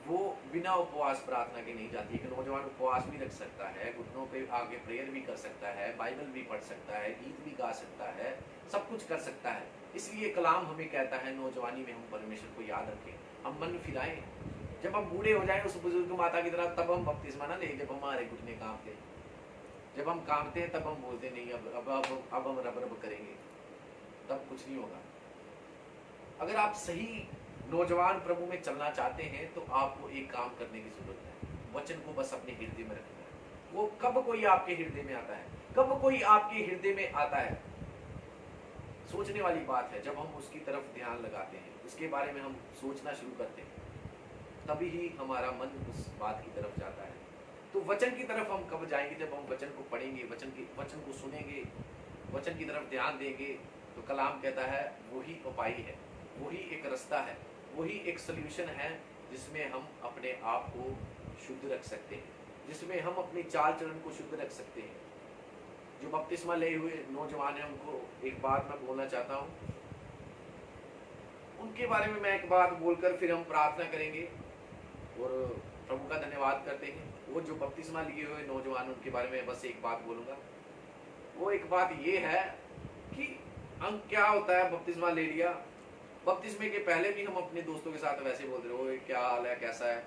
वो बिना उपवास प्रार्थना के नहीं जाती। एक नौजवान उपवास भी रख सकता है, घुटनों पे आगे प्रेयर भी कर सकता है, बाइबल भी पढ़ सकता है, गीत भी गा सकता है, सब कुछ कर सकता है। इसलिए कलाम हमें कहता है नौजवानी में हम परमेश्वर को याद रखें, हम मन फिराएं। जब हम बूढ़े हो जाएं उस बुजुर्ग माता की तरह, तब हम बपतिस्मा ना लें जब हमारे घुटने कांपते हैं। जब हम कांपते हैं तब हम बोलते नहीं अब हम रब रब करेंगे, तब कुछ नहीं होगा। अगर आप सही नौजवान प्रभु में चलना चाहते हैं तो आपको एक काम करने की जरूरत है, वचन को बस अपने हृदय में रखना है। वो कब कोई आपके हृदय में आता है, कब कोई आपके हृदय में आता है, सोचने वाली बात है। जब हम उसकी तरफ ध्यान लगाते हैं, उसके बारे में हम सोचना शुरू करते हैं, तभी ही हमारा मन उस बात की तरफ जाता है। तो वचन की तरफ हम कब जाएंगे? जब हम वचन को पढ़ेंगे, वचन को सुनेंगे, वचन की तरफ ध्यान देंगे। तो कलाम कहता है वही उपाय है, वही एक रास्ता है, वही एक सल्यूशन है जिसमें हम अपने आप को शुद्ध रख सकते हैं, जिसमें हम अपनी चाल चलन को शुद्ध रख सकते हैं। जो बपतिस्मा ले हुए नौजवान है उनको एक बात मैं बोलना चाहता हूँ, उनके बारे में मैं एक बात बोलकर फिर हम प्रार्थना करेंगे। और प्रभु का धन्यवाद करते हैं। वो जो बपतिस्मा लिए हुए नौजवान, उनके बारे में बस एक बात बोलूँगा। वो एक बात ये है कि हम क्या होता है, बपतिस्मा ले लिया, बपतिस्मे के पहले भी हम अपने दोस्तों के साथ वैसे बोलते रहे, ओए क्या हाल है, कैसा है।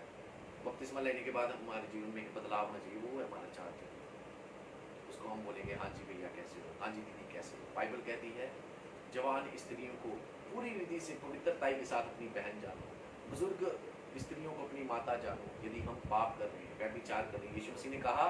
बपतिस्मा लेने के बाद हमारे जीवन में एक बदलाव होना चाहिए, वो है हमारा चार्ज। उसको हम बोलेंगे हाँ जी भैया कैसे हो, हाँ जी दीदी कैसे हो। बाइबल कहती है जवान स्त्रियों को पूरी विधि से पवित्रताई के साथ अपनी बहन जानो, बुजुर्ग स्त्रियों को अपनी माता जानो। यदि हम पाप कर रहे हैं, व्यभिचार कर रहे हैं, यीशु मसीह ने कहा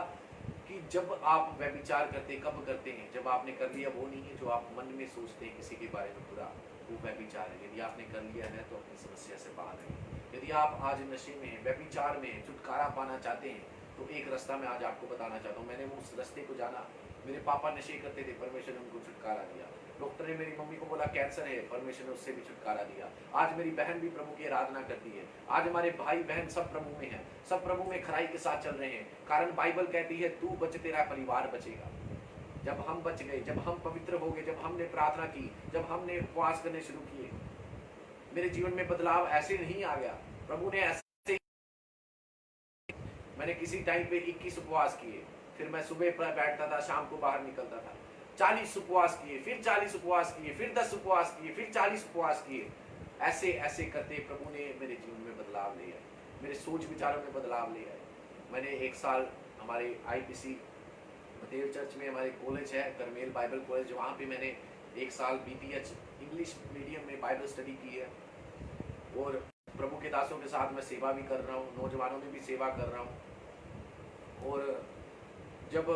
कि जब आप व्यभिचार करते हैं, कब करते हैं, जब आपने कर लिया, वो नहीं है जो आप मन में सोचते हैं किसी के बारे में बुरा, वो व्यभिचार है। यदि आपने कर लिया है तो अपनी समस्या से बाहर है। यदि आप आज नशे में हैं, व्यभिचार में हैं, छुटकारा पाना चाहते हैं, तो एक रास्ता मैं आज आपको बताना चाहता हूँ। मैंने उस रास्ते को जाना। मेरे पापा नशे करते थे, परमेश्वर ने उनको छुटकारा दिया। डॉक्टर ने मेरी मम्मी को बोला कैंसर है, परमेश्वर ने उससे भी छुटकारा दिया। आज मेरी बहन भी प्रभु की आराधना करती है। आज हमारे भाई बहन सब प्रभु में हैं, सब प्रभु में खराई के साथ चल रहे हैं। कारण बाइबल कहती है तू बच, तेरा परिवार बचेगा। जब हम बच गए, जब हम पवित्र हो गए, जब हमने प्रार्थना की, जब हमने उपवास करने शुरू किए, मेरे जीवन में बदलाव ऐसे नहीं आ गया। प्रभु ने ऐसे, मैंने किसी टाइम पे 21 उपवास किए, फिर मैं सुबह पर बैठता था, शाम को बाहर निकलता था। 40 उपवास किए, फिर 40 उपवास किए, फिर 10 उपवास किए, फिर 40 उपवास किए। ऐसे ऐसे करते प्रभु ने मेरे जीवन में बदलाव ले आए, मेरे सोच विचारों में बदलाव ले आए। मैंने 1 साल हमारे IPC बतेल चर्च में, हमारे कॉलेज है करमेल बाइबल कॉलेज, वहाँ पे मैंने 1 साल BTH इंग्लिश मीडियम में बाइबल स्टडी की है। और प्रभु के दासों के साथ मैं सेवा भी कर रहा हूँ, नौजवानों में भी सेवा कर रहा हूँ। और जब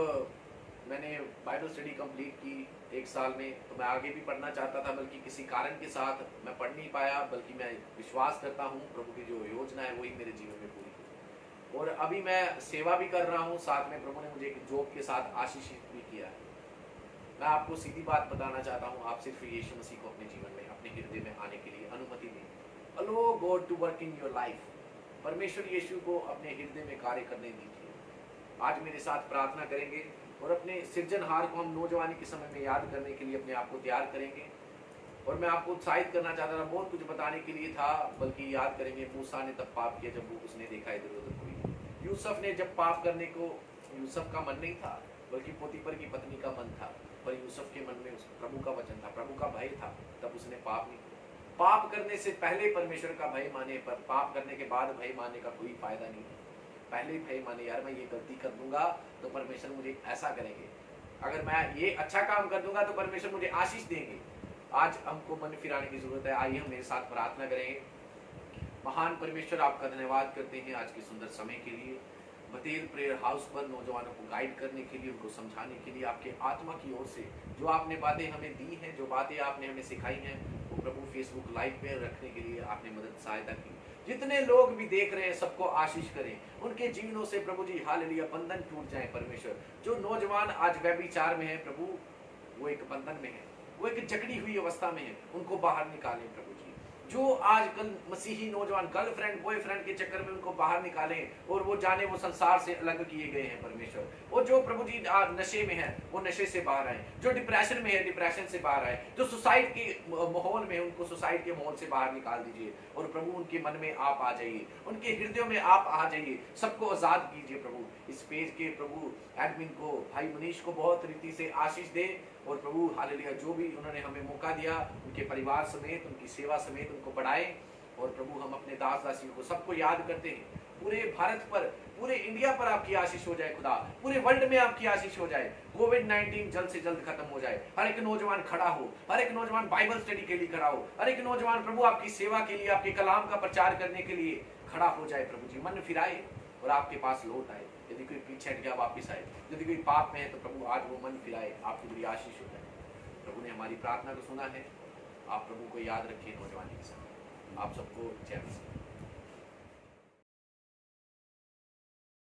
मैंने बाइबल स्टडी कंप्लीट की 1 साल में, तो मैं आगे भी पढ़ना चाहता था, बल्कि किसी कारण के साथ मैं पढ़ नहीं पाया। बल्कि मैं विश्वास करता हूँ प्रभु की जो योजना है वही मेरे जीवन में पूरी हुई। और अभी मैं सेवा भी कर रहा हूँ, साथ में प्रभु ने मुझे एक जॉब के साथ आशीषित भी किया है। मैं आपको सीधी बात बताना चाहता हूँ, आप सिर्फ यीशु मसीह को अपने जीवन में, अपने हृदय में आने के लिए अनुमति दें। Allow God to work in your life. परमेश्वर यीशु को अपने हृदय में कार्य करने दीजिए। आज मेरे साथ प्रार्थना करेंगे और अपने सृजनहार को हम नौजवानी के समय में याद करने के लिए अपने आप को तैयार करेंगे। और मैं आपको उत्साहित करना चाहता था, बहुत कुछ बताने के लिए था, बल्कि याद करेंगे मूसा ने तब पाप किया जब वो उसने देखा इधर उधर कोई। यूसुफ ने जब पाप करने को, यूसुफ का मन नहीं था बल्कि पोतीफर की पत्नी का मन था, पर यूसुफ के मन में प्रभु का वचन था, प्रभु का भय था, तब उसने पाप नहीं किया। पाप करने से पहले परमेश्वर का भय माने, पर पाप करने के बाद भय मानने का कोई फायदा नहीं है। पहले भय माने, यार मैं ये गलती कर दूंगा तो परमेश्वर मुझे ऐसा करेंगे, अगर मैं ये अच्छा काम कर दूंगा तो परमेश्वर मुझे आशीष देंगे। आज हमको मन फिराने की जरूरत है। आइए हम मेरे साथ प्रार्थना करेंगे। महान परमेश्वर, आपका धन्यवाद करते हैं आज के सुंदर समय के लिए। बतेल प्रेयर हाउस पर नौजवानों को गाइड करने के लिए, उनको समझाने के लिए आपके आत्मा की ओर से जो आपने बातें हमें दी हैं, जो बातें आपने हमें सिखाई हैं, वो प्रभु फेसबुक लाइव पे रखने के लिए आपने मदद सहायता की। जितने लोग भी देख रहे हैं सबको आशीष करें, उनके जीवनों से प्रभु जी हालेलुया बंधन टूट जाए। परमेश्वर, जो नौजवान आज व्यभिचार में है प्रभु, वो एक बंधन में है, वो एक जकड़ी हुई अवस्था में है, उनको बाहर निकालें प्रभु जी। जो आजकल मसीही नौजवान गर्लफ्रेंड बॉयफ्रेंड के चक्कर में, उनको बाहर निकालें और वो जाने वो संसार से अलग किए गए हैं परमेश्वर। और जो प्रभु जी नशे में है वो नशे से बाहर आए, जो डिप्रेशन में है डिप्रेशन से बाहर आए, जो सुसाइड के माहौल में उनको सुसाइड के माहौल से बाहर निकाल दीजिए। और प्रभु उनके मन में आप आ जाइए, उनके हृदयों में आप आ जाइए, सबको आजाद कीजिए प्रभु। इस पेज के प्रभु एडमिन को, भाई मनीष को बहुत रीति से आशीष दे। और प्रभु हालेलुया जो भी उन्होंने हमें मौका दिया, उनके परिवार समेत, उनकी सेवा समेत उनको बढ़ाएं। और प्रभु हम अपने दास दासियों को सबको याद करते हैं, पूरे भारत पर, पूरे इंडिया पर आपकी आशीष हो जाए खुदा, पूरे वर्ल्ड में आपकी आशीष हो जाए। कोविड-19 जल्द से जल्द खत्म हो जाए, हर एक नौजवान खड़ा हो, हर एक नौजवान बाइबल स्टडी के लिए खड़ा हो, हर एक नौजवान प्रभु आपकी सेवा के लिए, आपके कलाम का प्रचार करने के लिए खड़ा हो जाए। प्रभु जी मन फिराए और आपके पास लौट आए। यदि कोई पीछे हट गया वापिस आए, यदि कोई पाप में है तो प्रभु आज वो मन फिराए, आपकी बड़ी आशीष हो जाए। प्रभु ने हमारी प्रार्थना को सुना है। आप प्रभु को याद रखिए नौजवानी के समय। आप सबको जय मसीह।